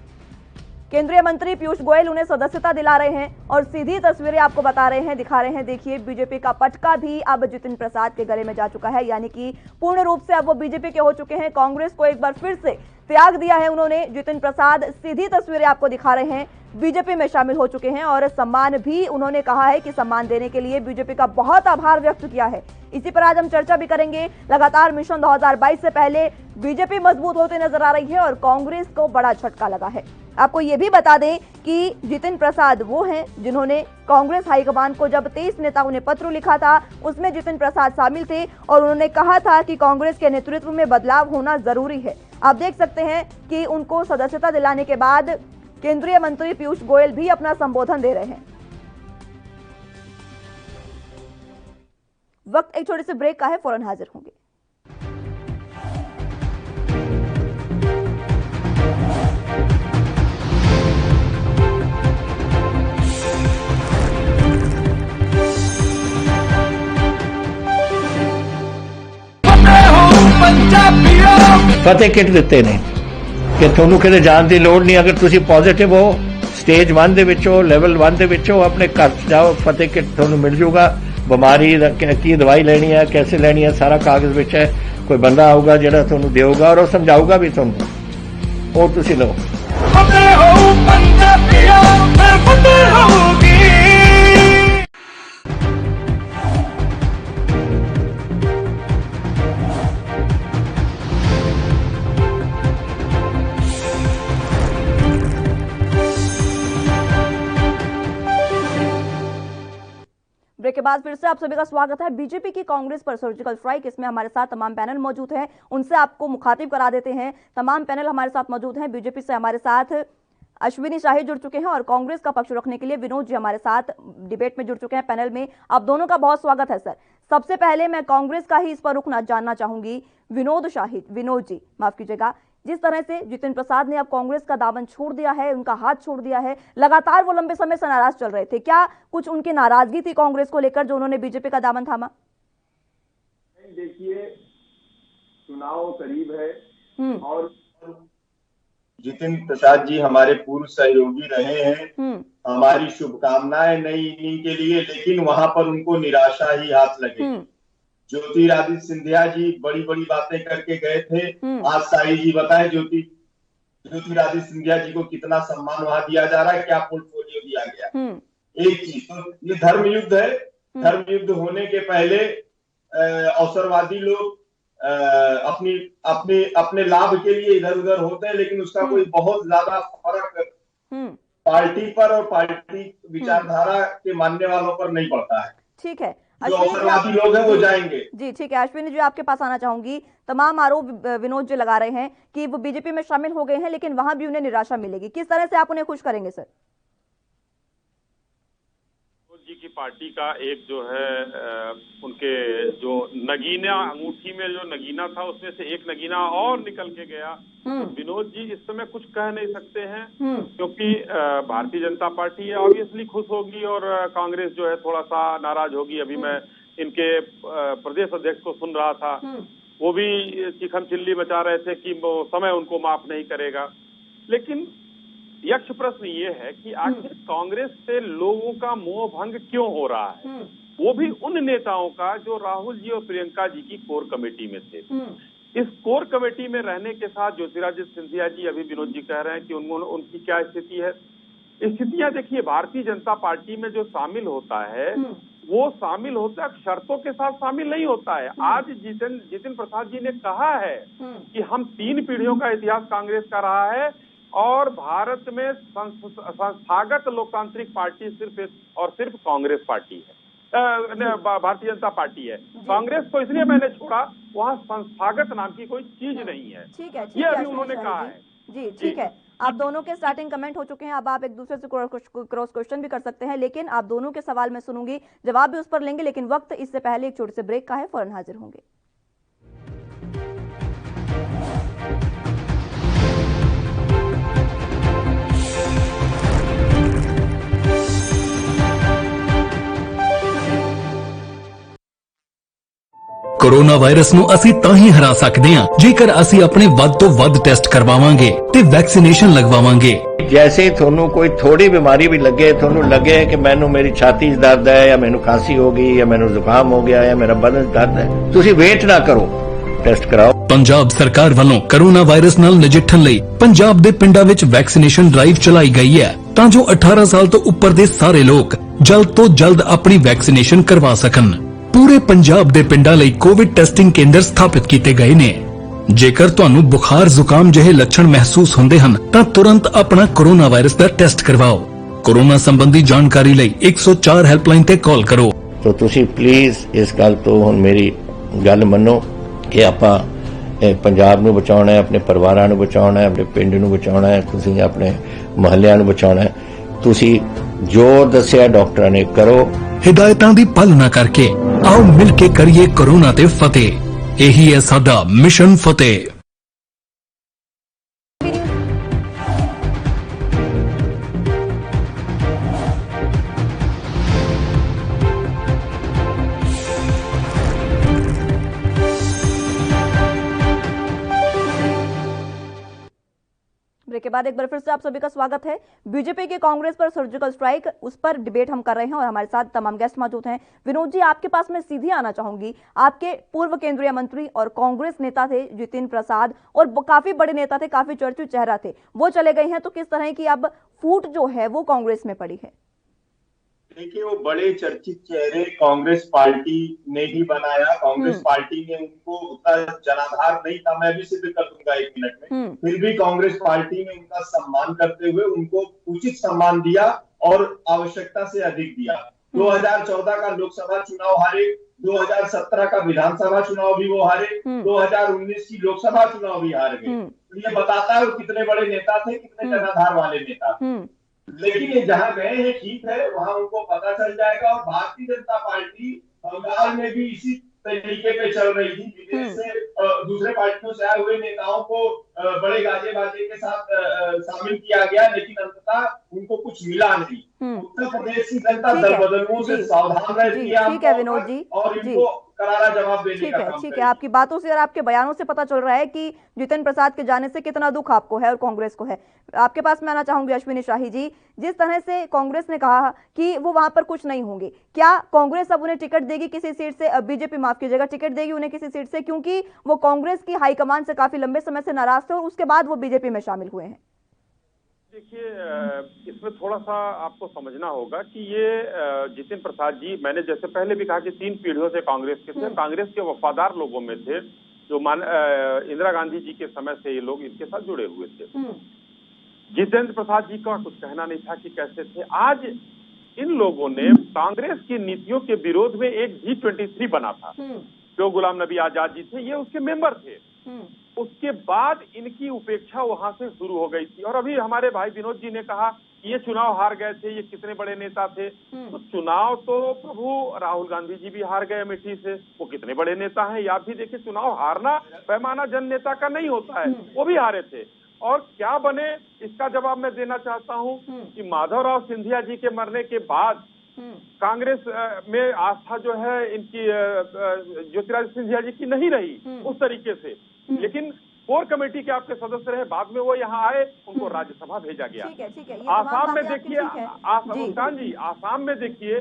केंद्रीय मंत्री पीयूष गोयल उन्हें सदस्यता दिला रहे हैं और सीधी तस्वीरें आपको बता रहे हैं, दिखा रहे हैं। देखिए, बीजेपी का पटका भी अब जितिन प्रसाद के गले में जा चुका है, यानी कि पूर्ण रूप से अब वो बीजेपी के हो चुके हैं। कांग्रेस को एक बार फिर से त्याग दिया है उन्होंने। जितिन प्रसाद सीधी तस्वीरें आपको दिखा रहे हैं, बीजेपी में शामिल हो चुके हैं और सम्मान भी उन्होंने कहा है कि सम्मान देने के लिए बीजेपी का बहुत आभार व्यक्त किया है। इसी पर आज हम चर्चा भी करेंगे। लगातार मिशन 2022 से पहले बीजेपी मजबूत होती नजर आ रही है और कांग्रेस को बड़ा झटका लगा है। आपको ये भी बता दें कि जितिन प्रसाद वो हैं जिन्होंने कांग्रेस हाईकमान को जब 23 नेताओं ने पत्र लिखा था, उसमें जितिन प्रसाद शामिल थे और उन्होंने कहा था कि कांग्रेस के नेतृत्व में बदलाव होना जरूरी है। आप देख सकते हैं कि उनको सदस्यता दिलाने के बाद केंद्रीय मंत्री पीयूष गोयल भी अपना संबोधन दे रहे हैं। वक्त एक छोटे से ब्रेक का है, फौरन हाजिर होंगे। ਫਤਿਹ ਕਿੱਟ ਦਿੱਤੇ ਨੇ ਕਿ ਤੁਹਾਨੂੰ ਕਿਤੇ ਜਾਣ ਦੀ ਲੋੜ ਨਹੀਂ। ਅਗਰ ਤੁਸੀਂ ਪੋਜ਼ਿਟਿਵ ਹੋ, ਸਟੇਜ 1 ਦੇ ਵਿੱਚ ਹੋ, ਲੈਵਲ 1 ਦੇ ਵਿੱਚ ਹੋ, ਆਪਣੇ ਘਰ ਜਾਓ, ਫਤਿਹ ਕਿੱਟ ਤੁਹਾਨੂੰ ਮਿਲ ਜੂਗਾ। ਬਿਮਾਰੀ ਦਾ ਕੀ ਦਵਾਈ ਲੈਣੀ ਹੈ, कैसे ਲੈਣੀ ਹੈ, ਸਾਰਾ ਕਾਗਜ਼ ਵਿੱਚ ਹੈ। ਕੋਈ ਬੰਦਾ ਆਊਗਾ ਜਿਹੜਾ ਤੁਹਾਨੂੰ ਦੇਊਗਾ ਔਰ ਉਹ ਸਮਝਾਊਗਾ ਵੀ ਤੁਹਾਨੂੰ, ਉਹ ਤੁਸੀਂ ਲਓ। ਫਤਿਹ ਹੋ ਪੰਜਾਬੀਓ, ਫਿਰ ਫਤਿਹ ਹੋਊਗੀ। ब्रेक के बाद फिर से आप सभी का स्वागत है। बीजेपी की कांग्रेस पर सर्जिकल स्ट्राइक, इसमें हमारे साथ तमाम पैनल मौजूद हैं, उनसे आपको मुखातिब करा देते हैं। तमाम पैनल हमारे साथ मौजूद हैं। बीजेपी से हमारे साथ अश्विनी शाही जुड़ चुके हैं और कांग्रेस का पक्ष रखने के लिए विनोद जी हमारे साथ डिबेट में जुड़ चुके हैं पैनल में। आप दोनों का बहुत स्वागत है सर। सबसे पहले मैं कांग्रेस का ही इस पर रुख जानना चाहूंगी। विनोद जी माफ कीजिएगा, जिस तरह से जितिन प्रसाद ने अब कांग्रेस का दामन छोड़ दिया है, उनका हाथ छोड़ दिया है, लगातार वो लंबे समय से नाराज चल रहे थे, क्या कुछ उनकी नाराजगी थी कांग्रेस को लेकर जो उन्होंने बीजेपी का दामन थामा? देखिए, चुनाव करीब है और जितिन प्रसाद जी हमारे पूर्व सहयोगी रहे हैं, हमारी शुभकामनाएं नई इनिंग के लिए, लेकिन वहां पर उनको निराशा ही हाथ लगे। ज्योतिरादित्य सिंधिया जी बड़ी बड़ी बातें करके गए थे, आज शाही जी बताएं ज्योतिरादित्य सिंधिया जी को कितना सम्मान वहां दिया जा रहा है, क्या पोर्टफोलियो दिया गया। एक चीज तो ये धर्म युद्ध है, धर्म युद्ध होने के पहले अवसरवादी लोग अपने लाभ के लिए इधर उधर होते हैं, लेकिन उसका कोई बहुत ज्यादा फर्क पार्टी पर और पार्टी विचारधारा के मानने वालों पर नहीं पड़ता है। ठीक है, जो अवसरवादी लोग हैं वो जाएंगे। जी ठीक है, अश्विनी जी आपके पास आना चाहूंगी। तमाम आरोप विनोद जी लगा रहे हैं कि वो बीजेपी में शामिल हो गए हैं, लेकिन वहां भी उन्हें निराशा मिलेगी। किस तरह से आप उन्हें खुश करेंगे सर? जी की पार्टी का एक जो है उनके जो नगीना अंगूठी में जो नगीना था उसमें से एक नगीना और निकल के गया। विनोद जी इस समय कुछ कह नहीं सकते हैं, क्योंकि भारतीय जनता पार्टी ऑब्वियसली खुश होगी और कांग्रेस जो है थोड़ा सा नाराज होगी। अभी मैं इनके प्रदेश अध्यक्ष को सुन रहा था, वो भी चिखम चिल्ली मचा रहे थे कि वो समय उनको माफ नहीं करेगा। लेकिन यक्ष प्रश्न ये है कि आखिर कांग्रेस से लोगों का मोह भंग क्यों हो रहा है, वो भी उन नेताओं का जो राहुल जी और प्रियंका जी की कोर कमेटी में थे। इस कोर कमेटी में रहने के साथ ज्योतिरादित्य सिंधिया जी, अभी विनोद जी कह रहे हैं कि उनकी क्या स्थिति है। स्थितियां देखिए, भारतीय जनता पार्टी में जो शामिल होता है वो शामिल होता है, शर्तों के साथ शामिल नहीं होता है। आज जितिन प्रसाद जी ने कहा है कि हम 3 पीढ़ियों का इतिहास कांग्रेस का रहा है और भारत में संस्थागत लोकतांत्रिक पार्टी सिर्फ और सिर्फ कांग्रेस पार्टी है, भारतीय जनता पार्टी है। कांग्रेस को इसलिए मैंने छोड़ा, वहाँ संस्थागत नाम की कोई चीज नहीं है। ठीक है, ये अभी उन्होंने कहा है। जी ठीक है, आप दोनों के स्टार्टिंग कमेंट हो चुके हैं। अब आप एक दूसरे से क्रॉस क्वेश्चन भी कर सकते हैं, लेकिन आप दोनों के सवाल मैं सुनूंगी, जवाब भी उस पर लेंगे, लेकिन वक्त इससे पहले एक छोटे से ब्रेक का है, फौरन हाजिर होंगे। कोरोना वायरस ਨੂੰ ਅਸੀਂ ਤਾਂ ਹੀ ਹਰਾ ਸਕਦੇ ਹਾਂ ਜੇਕਰ ਅਸੀਂ ਆਪਣੇ ਵੱਧ ਤੋਂ ਵੱਧ ਟੈਸਟ ਕਰਵਾਵਾਂਗੇ ਤੇ ਵੈਕਸੀਨੇਸ਼ਨ ਲਗਵਾਵਾਂਗੇ। जैसे ਤੁਹਾਨੂੰ ਕੋਈ ਥੋੜੀ ਬਿਮਾਰੀ ਵੀ ਲੱਗੇ, ਤੁਹਾਨੂੰ ਲੱਗੇ ਕਿ ਮੈਨੂੰ ਮੇਰੀ ਛਾਤੀ 'ਚ ਦਰਦ ਹੈ ਜਾਂ ਮੈਨੂੰ ਖਾਂਸੀ ਹੋ ਗਈ ਜਾਂ ਮੈਨੂੰ ਜ਼ੁਕਾਮ ਹੋ ਗਿਆ ਜਾਂ ਮੇਰਾ ਬਦਨ 'ਚ ਦਰਦ ਹੈ, ਤੁਸੀਂ ਵੇਟ ਨਾ ਕਰੋ, ਟੈਸਟ ਕਰਾਓ। ਪੰਜਾਬ ਸਰਕਾਰ ਵੱਲੋਂ ਕੋਰੋਨਾ ਵਾਇਰਸ ਨਾਲ ਨਜਿੱਠਣ ਲਈ ਪੰਜਾਬ ਦੇ ਪਿੰਡਾਂ ਵਿੱਚ ਵੈਕਸੀਨੇਸ਼ਨ ਡਰਾਈਵ ਚਲਾਈ ਗਈ ਹੈ ਤਾਂ ਜੋ 18 ਸਾਲ ਤੋਂ ਉੱਪਰ ਦੇ ਸਾਰੇ ਲੋਕ ਜਲਦ ਤੋਂ ਜਲਦ ਆਪਣੀ ਵੈਕਸੀਨੇਸ਼ਨ ਕਰਵਾ ਸਕਣ। पूरे पंजाब ਦੇ ਪਿੰਡਾਂ ਲਈ ਕੋਵਿਡ ਟੈਸਟਿੰਗ ਕੇਂਦਰ ਸਥਾਪਿਤ ਕੀਤੇ ਗਏ ਨੇ। ਜੇਕਰ ਤੁਹਾਨੂੰ ਬੁਖਾਰ ਜ਼ੁਕਾਮ ਜਿਹੇ ਲੱਛਣ ਮਹਿਸੂਸ ਹੁੰਦੇ ਹਨ ਤਾਂ ਤੁਰੰਤ ਆਪਣਾ ਕੋਰੋਨਾ ਵਾਇਰਸ ਦਾ ਟੈਸਟ ਕਰਵਾਓ। ਕੋਰੋਨਾ ਸੰਬੰਧੀ ਜਾਣਕਾਰੀ ਲਈ 104 ਹੈਲਪਲਾਈਨ ਤੇ ਕਾਲ ਕਰੋ। तो ਤੁਸੀਂ ਪਲੀਜ਼ ਇਸ ਗੱਲ ਤੋਂ ਹੁਣ ਮੇਰੀ ਗੱਲ ਮੰਨੋ ਕਿ ਆਪਾਂ ਪੰਜਾਬ ਨੂੰ ਬਚਾਉਣਾ ਹੈ, ਆਪਣੇ ਪਰਿਵਾਰਾਂ ਨੂੰ ਬਚਾਉਣਾ ਹੈ, ਆਪਣੇ ਪਿੰਡ ਨੂੰ ਬਚਾਉਣਾ ਹੈ, ਤੁਸੀਂ ਆਪਣੇ ਮੁਹੱਲਿਆਂ ਨੂੰ ਬਚਾਉਣਾ ਹੈ। ਤੁਸੀਂ ਜੋ ਦੱਸਿਆ ਡਾਕਟਰਾਂ ਨੇ ਕਰੋ। हिदायतां दी पालना करके आओ मिल के करिए कोरोना ते फतेह। यही है साडा मिशन फतेह। ब्रेक के बाद एक बार फिर से आप सभी का स्वागत है। बीजेपी के कांग्रेस पर सर्जिकल स्ट्राइक, उस पर डिबेट हम कर रहे हैं और हमारे साथ तमाम गेस्ट मौजूद हैं। विनोद जी, आपके पास मैं सीधे आना चाहूंगी। आपके पूर्व केंद्रीय मंत्री और कांग्रेस नेता थे जितिन प्रसाद, और काफी बड़े नेता थे, काफी चर्चित चेहरा थे, वो चले गए हैं, तो किस तरह की अब फूट जो है वो कांग्रेस में पड़ी है? देखिए, वो बड़े चर्चित चेहरे कांग्रेस पार्टी ने ही बनाया। कांग्रेस पार्टी ने उनको उतना जनाधार नहीं था, मैं भी सिद्ध कर दूंगा 1 मिनट में। फिर भी कांग्रेस पार्टी ने उनका सम्मान करते हुए उनको उचित सम्मान दिया और आवश्यकता से अधिक दिया। 2014 का लोकसभा चुनाव हारे, 2017 का विधानसभा चुनाव भी वो हारे, 2019 की लोकसभा चुनाव भी हार गए। तो ये बताता है वो कितने बड़े नेता थे, कितने जनाधार वाले नेता थे। लेकिन ये जहां गए हैं ठीक है, वहां उनको पता चल जाएगा। और भारतीय जनता पार्टी बंगाल में भी इसी तरीके पे चल रही थी, विदेश से दूसरे पार्टियों से आए हुए नेताओं को बड़े गाजे बाजे के साथ शामिल किया गया, लेकिन अंततः उनको कुछ मिला नहीं। उत्तर प्रदेश की जनता दल बदलुओं से सावधान रहती है। ठीक है विनोद जी, और इनको करारा जवाब देने का काम ठीक है। आपकी बातों से और आपके बयानों से पता चल रहा है कि जितिन प्रसाद के जाने से कितना दुख आपको है और कांग्रेस को है। आपके पास मैं आना चाहूंगी अश्विनी शाही जी, जिस तरह से कांग्रेस ने कहा कि वो वहां पर कुछ नहीं होंगे, क्या कांग्रेस अब उन्हें टिकट देगी किसी सीट से? बीजेपी माफ कीजिएगा, टिकट देगी उन्हें किसी सीट से, क्योंकि वो कांग्रेस की हाईकमान से काफी लंबे समय से नाराज थे और उसके बाद वो बीजेपी में शामिल हुए हैं। देखिए, इसमें थोड़ा सा आपको समझना होगा कि ये जितिन प्रसाद जी, मैंने जैसे पहले भी कहा कि 3 पीढ़ियों से कांग्रेस के थे, कांग्रेस के वफादार लोगों में थे, जो इंदिरा गांधी जी के समय से ये लोग इनके साथ जुड़े हुए थे। जितेंद्र प्रसाद जी का कुछ कहना नहीं था कि कैसे थे। आज इन लोगों ने कांग्रेस की नीतियों के विरोध में एक G23 बना था, जो गुलाम नबी आजाद जी थे, ये उसके मेंबर थे। उसके बाद इनकी उपेक्षा वहां से शुरू हो गई थी। और अभी हमारे भाई विनोद जी ने कहा कि ये चुनाव हार गए थे, ये कितने बड़े नेता थे। तो चुनाव तो प्रभु राहुल गांधी जी भी हार गए अमेठी से, वो कितने बड़े नेता हैं। या भी देखिए, चुनाव हारना पैमाना जन नेता का नहीं होता है, वो भी हारे थे। और क्या बने, इसका जवाब मैं देना चाहता हूं कि माधवराव सिंधिया जी के मरने के बाद कांग्रेस में आस्था जो है इनकी ज्योतिरादित्य सिंधिया जी की नहीं रही उस तरीके से। लेकिन कोर कमेटी के आपके सदस्य रहे, बाद में वो यहाँ आए, उनको राज्यसभा भेजा गया। आसाम में देखिए, मुस्कान जी, आसाम में देखिए,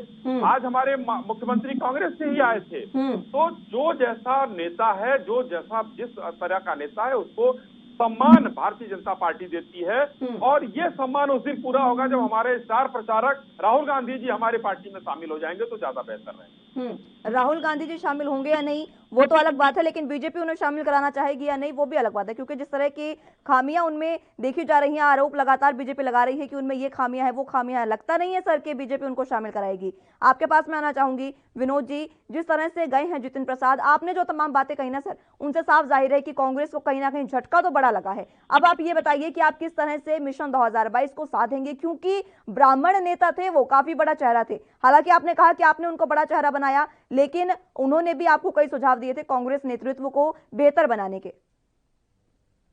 आज हमारे मुख्यमंत्री कांग्रेस से ही आए थे। तो जो जैसा नेता है, जो जैसा जिस तरह का नेता है, उसको सम्मान भारतीय जनता पार्टी देती है। और ये सम्मान उस दिन पूरा होगा जब हमारे स्टार प्रचारक राहुल गांधी जी हमारे पार्टी में शामिल हो जाएंगे, तो ज्यादा बेहतर है। राहुल गांधी जी शामिल होंगे या नहीं वो तो अलग बात है, लेकिन बीजेपी उन्हें शामिल कराना चाहेगी या नहीं वो भी अलग बात है, क्योंकि जिस तरह की खामियां उनमें देखी जा रही हैं, आरोप लगातार बीजेपी लगा रही है कि उनमें ये खामियां है, वो खामियां है, लगता नहीं है सर कि बीजेपी उनको शामिल कराएगी। आपके पास मैं आना चाहूंगी विनोद जी, जिस तरह से गए हैं जितिन प्रसाद, आपने जो तमाम बातें कही ना सर, उनसे साफ जाहिर है कि कांग्रेस को कहीं ना कहीं झटका तो बड़ा लगा है। अब आप ये बताइए कि आप किस तरह से मिशन 2022 को साधेंगे, क्योंकि ब्राह्मण नेता थे, वो काफी बड़ा चेहरा थे। हालांकि आपने कहा कि आपने उनको बड़ा चेहरा बनाया, लेकिन उन्होंने भी आपको कई सुझाव दिए थे कांग्रेस नेतृत्व को बेहतर बनाने के।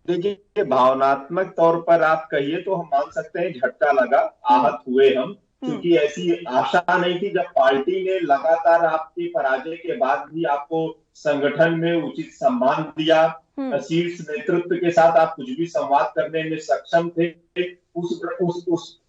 देखिए, भावनात्मक तौर पर आप कहिए तो हम मान सकते हैं झटका लगा, आहत हुए हम, क्योंकि ऐसी आशा नहीं थी। जब पार्टी ने लगातार आपकी पराजय के बाद भी आपको संगठन में उचित सम्मान दिया, शीर्ष नेतृत्व के साथ आप कुछ भी संवाद करने में सक्षम थे,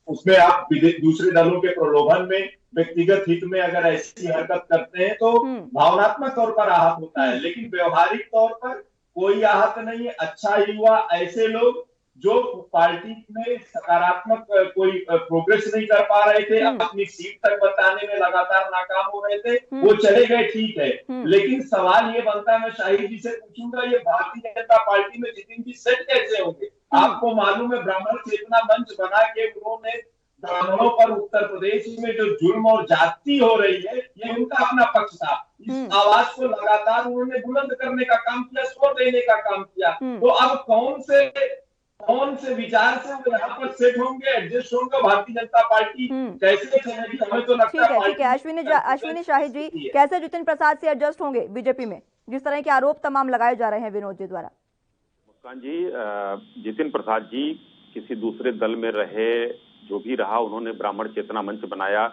उसमें आप दूसरे दलों के प्रलोभन में, व्यक्तिगत हित में अगर ऐसी हरकत करते हैं तो भावनात्मक तौर पर आहत होता है, लेकिन व्यवहारिक तौर पर कोई आहत नहीं है। अच्छा ही हुआ, ऐसे लोग जो पार्टी में सकारात्मक कोई प्रोग्रेस नहीं कर पा रहे थे, अपनी सीट तक बताने में लगातार नाकाम हो रहे थे, वो चले गए, ठीक है। लेकिन सवाल ये बनता है, मैं शाही जी से पूछूंगा, ये भारतीय जनता पार्टी में जितिन जी सेट कैसे होंगे? आपको मालूम है, ब्राह्मण चेतना मंच बना के उन्होंने ब्राह्मणों पर उत्तर प्रदेश में जो जुर्म और जाति हो रही है, ये उनका अपना पक्ष था। इस आवाज को लगातार उन्होंने बुलंद करने का काम किया, स्वर देने का काम किया। तो अब कौन से विचार से वो यहाँ पर सेट होंगे, एडजस्ट होंगे? भारतीय जनता पार्टी कैसे चलेगी? हमें तो लगता है। ठीक है, अश्विनी शाही जी, कैसे जितिन प्रसाद से एडजस्ट होंगे बीजेपी में, जिस तरह के आरोप तमाम लगाए जा रहे हैं विनोद जी द्वारा? मुस्कान जी, जितिन प्रसाद जी किसी दूसरे दल में रहे, जो भी रहा, उन्होंने ब्राह्मण चेतना मंच बनाया।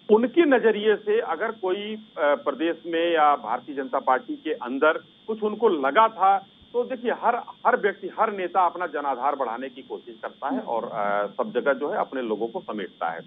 उनके नजरिए से अगर कोई प्रदेश में या भारतीय जनता पार्टी के अंदर कुछ उनको लगा था, तो देखिए, हर व्यक्ति, हर नेता अपना जनाधार बढ़ाने की कोशिश करता है और सब जगह जो है अपने लोगों को समेटता है।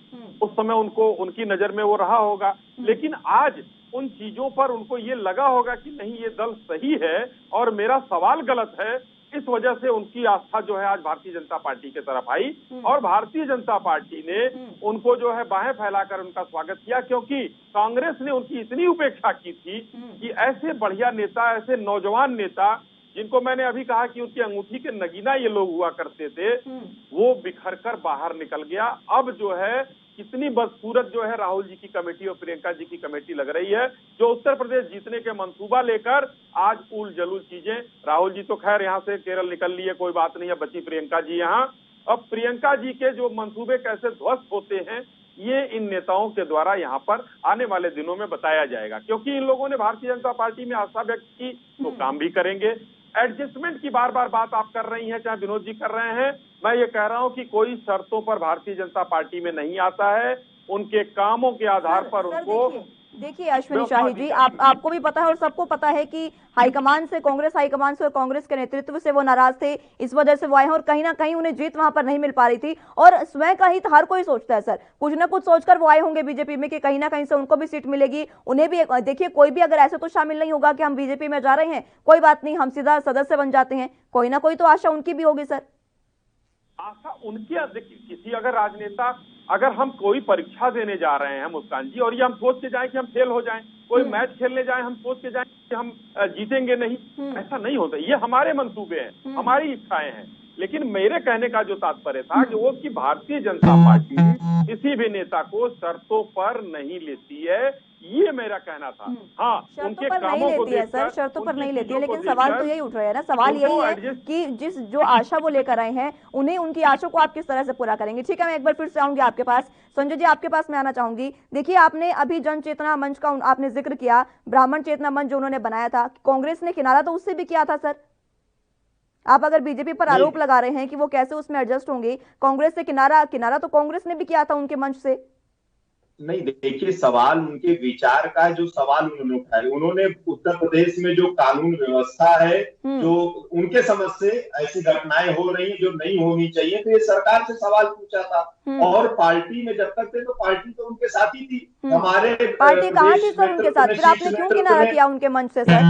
उस समय उनकी नजर में वो रहा होगा, लेकिन आज उन चीजों पर उनको ये लगा होगा कि नहीं, ये दल सही है और मेरा सवाल गलत है। इस वजह से उनकी आस्था जो है आज भारतीय जनता पार्टी की तरफ आई और भारतीय जनता पार्टी ने उनको जो है बाहें फैलाकर उनका स्वागत किया, क्योंकि कांग्रेस ने उनकी इतनी उपेक्षा की थी कि ऐसे बढ़िया नेता, ऐसे नौजवान नेता, जिनको मैंने अभी कहा कि उनकी अंगूठी के नगीना ये लोग हुआ करते थे, वो बिखर कर बाहर निकल गया। अब जो है कितनी बदसूरत जो है राहुल जी की कमेटी और प्रियंका जी की कमेटी लग रही है, जो उत्तर प्रदेश जीतने के मंसूबा लेकर आज उल जलूल चीजें। राहुल जी तो खैर यहाँ से केरल निकल लिए, कोई बात नहीं है, बची प्रियंका जी यहाँ। अब प्रियंका जी के जो मंसूबे कैसे ध्वस्त होते हैं, ये इन नेताओं के द्वारा यहाँ पर आने वाले दिनों में बताया जाएगा, क्योंकि इन लोगों ने भारतीय जनता पार्टी में आस्था व्यक्त की तो काम भी करेंगे। एडजस्टमेंट की बार बार बात आप कर रही हैं, चाहे विनोद जी कर रहे हैं, मैं ये कह रहा हूं कि कोई शर्तों पर भारतीय जनता पार्टी में नहीं आता है, उनके कामों के आधार पर उनको। देखिए अश्विनी शाही जी, आपको भी पता है और सबको पता है कि हाईकमान से, कांग्रेस हाईकमान से और कांग्रेस के नेतृत्व से वो नाराज थे, इस वजह से वो आए हैं और कहीं ना कहीं उन्हें जीत वहां पर नहीं मिल पा रही थी। और स्वयं का हित हर कोई सोचता है सर, कुछ ना कुछ सोचकर वो आए होंगे बीजेपी में कि कहीं ना कहीं से उनको भी सीट मिलेगी, उन्हें भी। देखिए कोई भी अगर ऐसे तो शामिल नहीं होगा कि हम बीजेपी में जा रहे हैं, कोई बात नहीं, हम सीधा सदस्य बन जाते हैं, कोई ना कोई तो आशा उनकी भी होगी सर। आशा उनकी, किसी अगर राजनेता, अगर हम कोई परीक्षा देने जा रहे हैं मुस्कान जी, और ये हम सोच के जाएं कि हम फेल हो जाएं, कोई मैच खेलने जाएं हम सोच के जाएं कि हम जीतेंगे नहीं, ऐसा नहीं होता। ये हमारे मंसूबे हैं, हमारी इच्छाएं हैं। लेकिन मेरे कहने का जो तात्पर्य था कि वो कि भारतीय जनता पार्टी किसी भी नेता को शर्तों पर नहीं लेती है, ये मेरा कहना था। हाँ, उनके कामों को देखकर, सर शर्तों पर नहीं लेती है, लेकिन सवाल तो यही उठ रहा है ना, सवाल यही है कि जो आशा वो लेकर आए हैं, उन्हें उनकी आशा को आप किस तरह से पूरा करेंगे। ठीक है, मैं एक बार फिर से आऊंगी आपके पास। संजय जी, आपके पास मैं आना चाहूंगी। देखिए, आपने अभी जन चेतना मंच का आपने जिक्र किया, ब्राह्मण चेतना मंच जो उन्होंने बनाया था, कांग्रेस ने किनारा तो उससे भी किया था सर। आप अगर बीजेपी पर आरोप लगा रहे हैं कि वो कैसे उसमें एडजस्ट होंगे, कांग्रेस से किनारा तो कांग्रेस ने भी किया था उनके मंच से। नहीं, देखिए, सवाल उनके विचार का है, जो सवाल उन्होंने उठाए। उन्होंने उत्तर प्रदेश में जो कानून व्यवस्था है, जो उनके समझ से ऐसी घटनाएं हो रही जो नहीं होनी चाहिए, तो ये सरकार से सवाल पूछा था। और पार्टी में जब तक थे तो पार्टी तो उनके साथ ही थी। हमारे पार्टी कहाँ थी सर उनके साथ? फिर आपने क्यों किनारा किया उनके मंच से सर?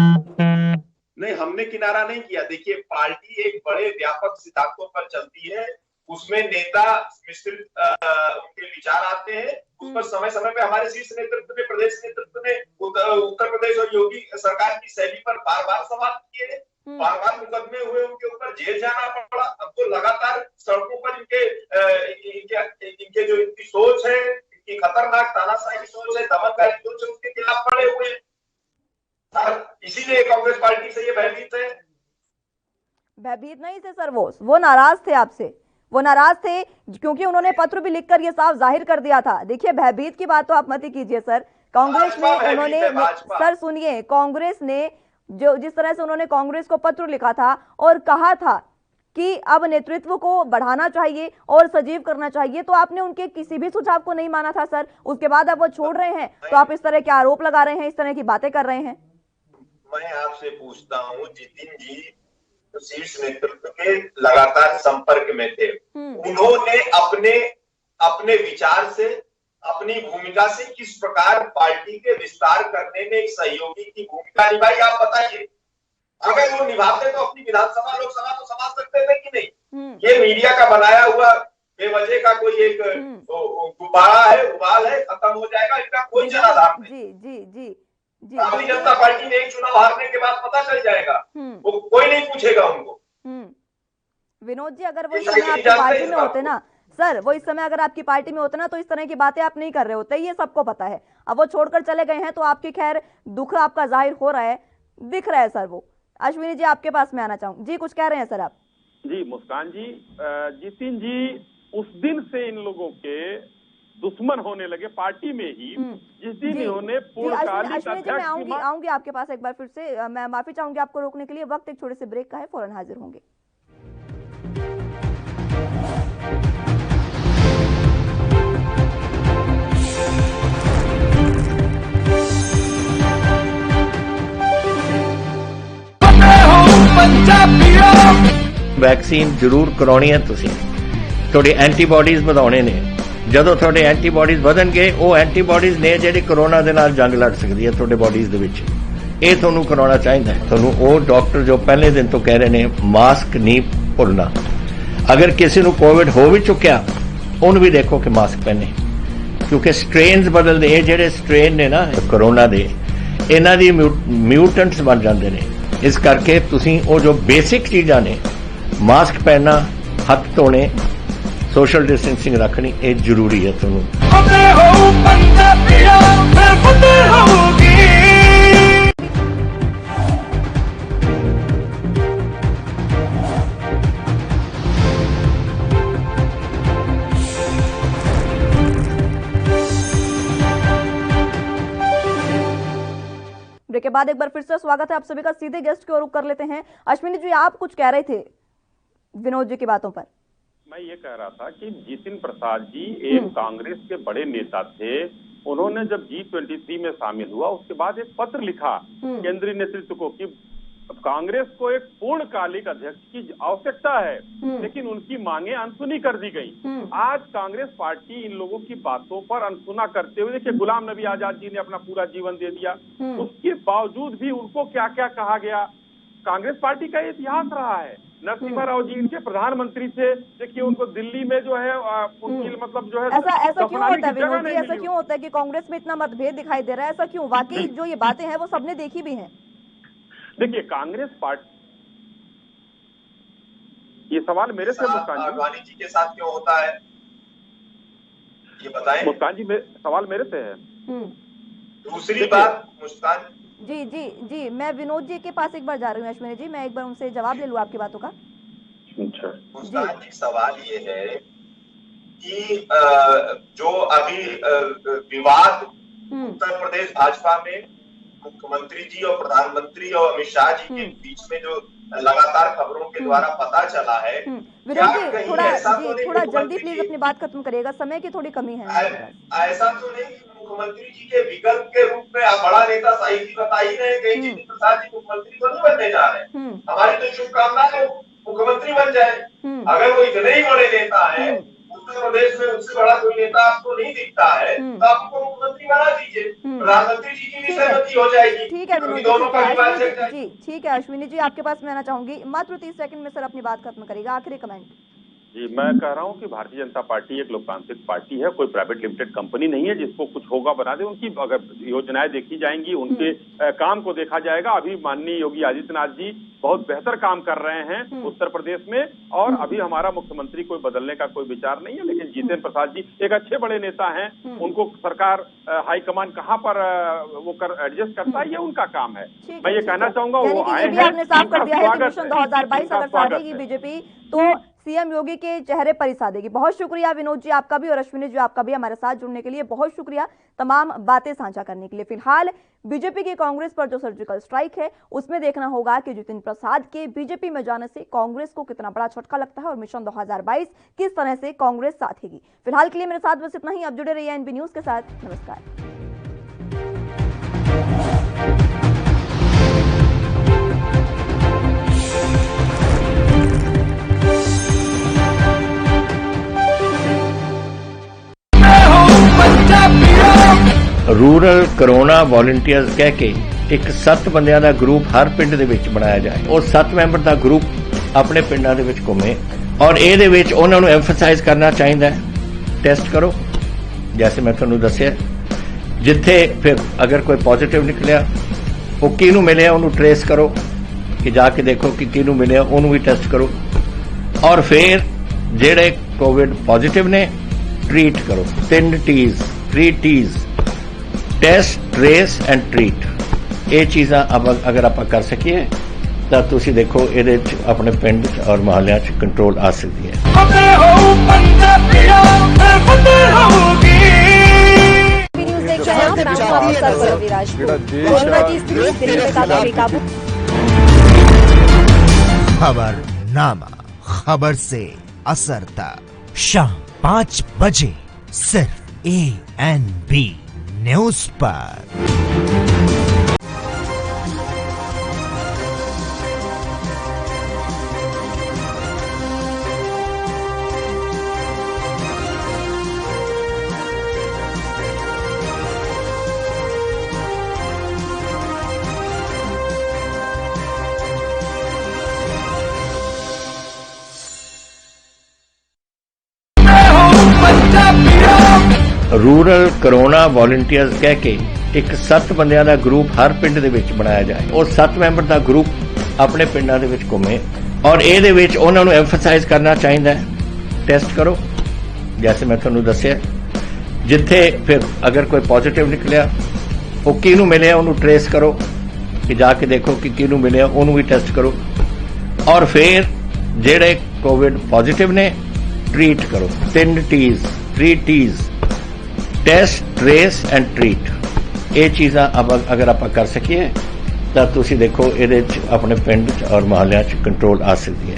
नहीं, हमने किनारा नहीं किया। देखिए, पार्टी एक बड़े व्यापक सिद्धांतों पर चलती है, उसमें नेता मिश्रित उनके विचार आते हैं, उस पर समय समय पे हमारे शीर्ष नेतृत्व ने, प्रदेश नेतृत्व ने उत्तर प्रदेश और योगी सरकार की शैली पर बार बार सवाल किए, बार बार मुकदमे हुए उनके ऊपर, जेल जाना पड़ा। अब तो लगातार सड़कों पर इनके जो इनकी सोच है, इनकी खतरनाक तानाशाही सोच है, दमनकारी सोच है, उसके खिलाफ खड़े हुए। इसीलिए कांग्रेस पार्टी से ये भयभीत है। भयभीत नहीं थे सर, वो नाराज थे आपसे, वो नाराज थे क्योंकि उन्होंने पत्र भी लिखकर ये साफ जाहिर कर दिया था। देखिए, भयभीत की बात तो आप मत ही कीजिए सर। कांग्रेस ने उन्होंने, सर सुनिए, कांग्रेस ने जो जिस तरह से उन्होंने कांग्रेस को पत्र लिखा था और कहा था कि अब नेतृत्व को बढ़ाना चाहिए और सजीव करना चाहिए, तो आपने उनके किसी भी सुझाव को नहीं माना था सर। उसके बाद अब वो छोड़ रहे हैं तो आप इस तरह के आरोप लगा रहे हैं, इस तरह की बातें कर रहे हैं। मैं आपसे पूछता हूँ, जितिन जी तो शीर्ष नेतृत्व के लगातार संपर्क में थे, उन्होंने अपने विचार से, अपनी भूमिका से किस प्रकार पार्टी के विस्तार करने में एक सहयोगी की भूमिका निभाई, आप बताइए। अगर वो निभाते तो अपनी विधानसभा लोकसभा तो संभाल सकते थे कि नहीं? ये मीडिया का बनाया हुआ बेवजह का कोई एक गुब्बारा है, उबाल है, खत्म हो जाएगा, इसका कोई जनाधार नहीं। जी भारतीय जनता पार्टी में एक चुनाव हारने के बाद पता चल जाएगा, वो कोई नहीं पूछेगा उनको। विनोद जी, अगर वो इस समय आपकी पार्टी में होते ना सर, वो इस समय अगर आपकी पार्टी में होते ना, तो इस तरह की बातें आप नहीं कर रहे होते, ये सबको पता है। अब वो छोड़कर चले गए हैं तो आपकी खैर दुख आपका जाहिर हो रहा है, दिख रहा है सर वो। अश्विनी जी, आपके पास मैं आना चाहूँ। जी, कुछ कह रहे हैं सर आप? जी मुस्कान जी, जितिन जी उस दिन से इन लोगों के दुश्मन होने लगे पार्टी में ही, जिस दिन इन्होंने पूर्णकालिक अध्यक्ष आऊंगी आपके पास एक बार फिर से। मैं माफी चाहूंगी आपको रोकने के लिए, वक्त एक छोटे से ब्रेक का है, फौरन हाजिर होंगे। वैक्सीन जरूर करवानी है, तुसीं थोड़ी एंटीबॉडीज ਵਧਾਉਣੇ ਨੇ। ਜਦੋਂ ਤੁਹਾਡੇ ਐਂਟੀਬਾਡੀਜ਼ ਵਧਣਗੇ, ਉਹ ਐਂਟੀਬਾਡੀਜ਼ ਨੇ ਜਿਹੜੀ ਕਰੋਨਾ ਦੇ ਨਾਲ ਜੰਗ ਲੜ ਸਕਦੀ ਹੈ ਤੁਹਾਡੇ ਬਾਡੀਜ਼ ਦੇ ਵਿੱਚ। ਇਹ ਤੁਹਾਨੂੰ ਕਰਾਉਣਾ ਚਾਹੀਦਾ ਹੈ। ਤੁਹਾਨੂੰ ਉਹ ਡਾਕਟਰ ਜੋ ਪਹਿਲੇ ਦਿਨ ਤੋਂ ਕਹਿ ਰਹੇ ਨੇ ਮਾਸਕ ਨਹੀਂ ਭੁੱਲਣਾ। ਅਗਰ ਕਿਸੇ ਨੂੰ ਕੋਵਿਡ ਹੋ ਵੀ ਚੁੱਕਿਆ, ਉਹਨੂੰ ਵੀ ਦੇਖੋ ਕਿ ਮਾਸਕ ਪਹਿਨੇ, ਕਿਉਂਕਿ ਸਟ੍ਰੇਨਸ ਬਦਲਦੇ। ਇਹ ਜਿਹੜੇ ਸਟ੍ਰੇਨ ਨੇ ਨਾ ਕਰੋਨਾ ਦੇ, ਇਹਨਾਂ ਦੀ ਮਿਊਟੈਂਟਸ ਬਣ ਜਾਂਦੇ ਨੇ। ਇਸ ਕਰਕੇ ਤੁਸੀਂ ਉਹ ਜੋ ਬੇਸਿਕ ਚੀਜ਼ਾਂ ਨੇ, ਮਾਸਕ ਪਹਿਨਣਾ, ਹੱਥ ਧੋਣੇ, सोशल डिस्टेंसिंग रखनी ये जरूरी है। ਤੁਹਾਨੂੰ ब्रेक के बाद एक बार फिर से स्वागत है आप सभी का। सीधे गेस्ट की ओर रुख कर लेते हैं। अश्विनी जी, आप कुछ कह रहे थे विनोद जी की बातों पर। मैं ये कह रहा था कि जितिन प्रसाद जी एक कांग्रेस के बड़े नेता थे। उन्होंने जब G23 में शामिल हुआ उसके बाद एक पत्र लिखा केंद्रीय नेतृत्व को कि कांग्रेस को एक पूर्णकालिक अध्यक्ष की आवश्यकता है, लेकिन उनकी मांगे अनसुनी कर दी गई। आज कांग्रेस पार्टी इन लोगों की बातों पर अनसुना करते हुए, देखिए गुलाम नबी आजाद जी ने अपना पूरा जीवन दे दिया, उसके बावजूद भी उनको क्या क्या कहा गया। कांग्रेस पार्टी का इतिहास रहा है। नरसिम्हा राव जी इनके प्रधानमंत्री थे, देखिए उनको दिल्ली में जो है उनकी मतलब जो है ऐसा क्यों होता है विनोद जी, ऐसा क्यों होता है कि कांग्रेस में इतना मतभेद दिखाई दे रहा है? ऐसा क्यों? वाकई जो ये बातें हैं वो सबने देखी भी हैं। देखिए कांग्रेस पार्टी, ये सवाल मेरे से आडवाणी जी के साथ क्यों होता है ये बताएं। मुस्कान जी सवाल मेरे से है। दूसरी बात मुस्कान जी जी जी, मैं विनोद जी के पास एक बार जा रही हूँ। अश्विनी जी, मैं एक बार उनसे जवाब ले लूँ आपकी बातों का। अच्छा मुस्कान जी, सवाल ये है कि जो अभी विवाद उत्तर प्रदेश भाजपा में मुख्यमंत्री जी और प्रधानमंत्री और अमित शाह जी के बीच में जो लगातार खबरों के द्वारा पता चला है, विनोद जी थोड़ा जल्दी प्लीज अपनी बात खत्म करिएगा, समय की थोड़ी कमी है। ऐसा तो नहीं कि मुख्यमंत्री जी के विकल्प के रूप में बड़ा नेता शाही जी बता ही रहे हैं, जितिन प्रसाद जी मुख्यमंत्री तो नहीं बनने जा रहे। हमारी तो शुभकामना है मुख्यमंत्री बन जाए। अगर वो इतने ही बड़े नेता है, उत्तर प्रदेश में उससे बड़ा कोई नेता आपको नहीं दिखता है, तो आपको मुख्यमंत्री बना दीजिए, प्रधानमंत्री जी की भी सहमति हो जाएगी। ठीक है विनोद जी, ठीक है। अश्विनी जी आपके पास मैं आना चाहूंगी, मात्र 30 सेकंड में सर अपनी बात खत्म करेगा, आखिरी कमेंट। जी मैं कह रहा हूं कि भारतीय जनता पार्टी एक लोकतांत्रिक पार्टी है, कोई प्राइवेट लिमिटेड कंपनी नहीं है जिसको कुछ होगा बना दे। उनकी अगर योजनाएं देखी जाएंगी, उनके काम को देखा जाएगा। अभी माननीय योगी आदित्यनाथ जी बहुत बेहतर काम कर रहे हैं उत्तर प्रदेश में, और अभी हमारा मुख्यमंत्री कोई बदलने का कोई विचार नहीं है। लेकिन जितेंद्र प्रसाद जी एक अच्छे बड़े नेता हैं, उनको सरकार हाईकमान कहाँ पर वो कर एडजस्ट करता है, ये उनका काम है। मैं ये कहना चाहूंगा वो आए हैं, आपने साफ कर दिया है कि मिशन 2022 अगर साधेगी बीजेपी तो सीएम योगी के चेहरे पर ही साधेगी। बहुत शुक्रिया विनोद जी आपका भी, और अश्विनी जी आपका भी हमारे साथ जुड़ने के लिए बहुत शुक्रिया, तमाम बातें साझा करने के लिए। फिलहाल बीजेपी की कांग्रेस पर जो सर्जिकल स्ट्राइक है उसमें देखना होगा कि जितिन प्रसाद के बीजेपी में जाने से कांग्रेस को कितना बड़ा झटका लगता है और मिशन 2022 किस तरह से कांग्रेस साधेगी। फिलहाल के लिए मेरे साथ बस इतना ही। अब जुड़े रहिए एनबी न्यूज के साथ। नमस्कार। रूरल कोरोना वॉलंटियर्स कह के एक 7 ਬੰਦਿਆਂ ਦਾ ਗਰੁੱਪ ਹਰ ਪਿੰਡ ਦੇ ਵਿੱਚ ਬਣਾਇਆ ਜਾਏ। ਉਹ 7 ਮੈਂਬਰ ਦਾ ਗਰੁੱਪ ਆਪਣੇ ਪਿੰਡਾਂ ਦੇ ਵਿੱਚ ਘੁੰਮੇ ਔਰ ਇਹਦੇ ਵਿੱਚ ਉਹਨਾਂ ਨੂੰ ਐਮਫਸਾਈਜ਼ ਕਰਨਾ ਚਾਹੀਦਾ ਹੈ, ਟੈਸਟ ਕਰੋ जैसे मैं ਤੁਹਾਨੂੰ ਦੱਸਿਆ। ਜਿੱਥੇ ਫਿਰ ਅਗਰ ਕੋਈ ਪੋਜ਼ਿਟਿਵ ਨਿਕਲਿਆ ਉਹ ਕਿਹਨੂੰ ਮਿਲਿਆ ਉਹਨੂੰ ਟ੍ਰੇਸ ਕਰੋ, ਕਿ ਜਾ ਕੇ ਦੇਖੋ ਕਿ ਕਿਹਨੂੰ ਮਿਲਿਆ ਉਹਨੂੰ ਵੀ ਟੈਸਟ ਕਰੋ, ਔਰ ਫਿਰ ਜਿਹੜੇ ਕੋਵਿਡ ਪੋਜ਼ਿਟਿਵ ਨੇ ट्रीट करो। 3 T's test, trace and treat. ये चीज़ां अगर आप कर सकिए तो तुसी देखो ये अपने पिंड और मोहल्ले कंट्रोल आ सकती है। खबरनामा, खबर से असर तक शाम 5 बजे सिर्फ ANB न्यूज पर। रूरल कोरोना वॉलंटियर्स कह के एक 7 ਬੰਦਿਆਂ ਦਾ ਗਰੁੱਪ ਹਰ ਪਿੰਡ ਦੇ ਵਿੱਚ ਬਣਾਇਆ ਜਾਏ। ਉਹ 7 ਮੈਂਬਰ ਦਾ ਗਰੁੱਪ ਆਪਣੇ ਪਿੰਡਾਂ ਦੇ ਵਿੱਚ ਘੁੰਮੇ ਔਰ ਇਹਦੇ ਵਿੱਚ ਉਹਨਾਂ ਨੂੰ ਐਮਫਸਾਈਜ਼ ਕਰਨਾ ਚਾਹੀਦਾ ਹੈ, ਟੈਸਟ ਕਰੋ जैसे मैं तुहानू दस्सिया, जिथे फिर अगर कोई पॉजिटिव निकलिया वो किहनू मिलिया उन्होंने ट्रेस करो कि जाके देखो कि किहनू मिलिया उन्होंने भी टेस्ट करो, और फिर जेड़े कोविड पॉजिटिव ने ट्रीट करो। 3 T's test, trace and treat. ये चीज़ां अगर आप कर सकीए तो तुसीं देखो ये अपने पिंड और मोहल्ले कंट्रोल आ सकती है।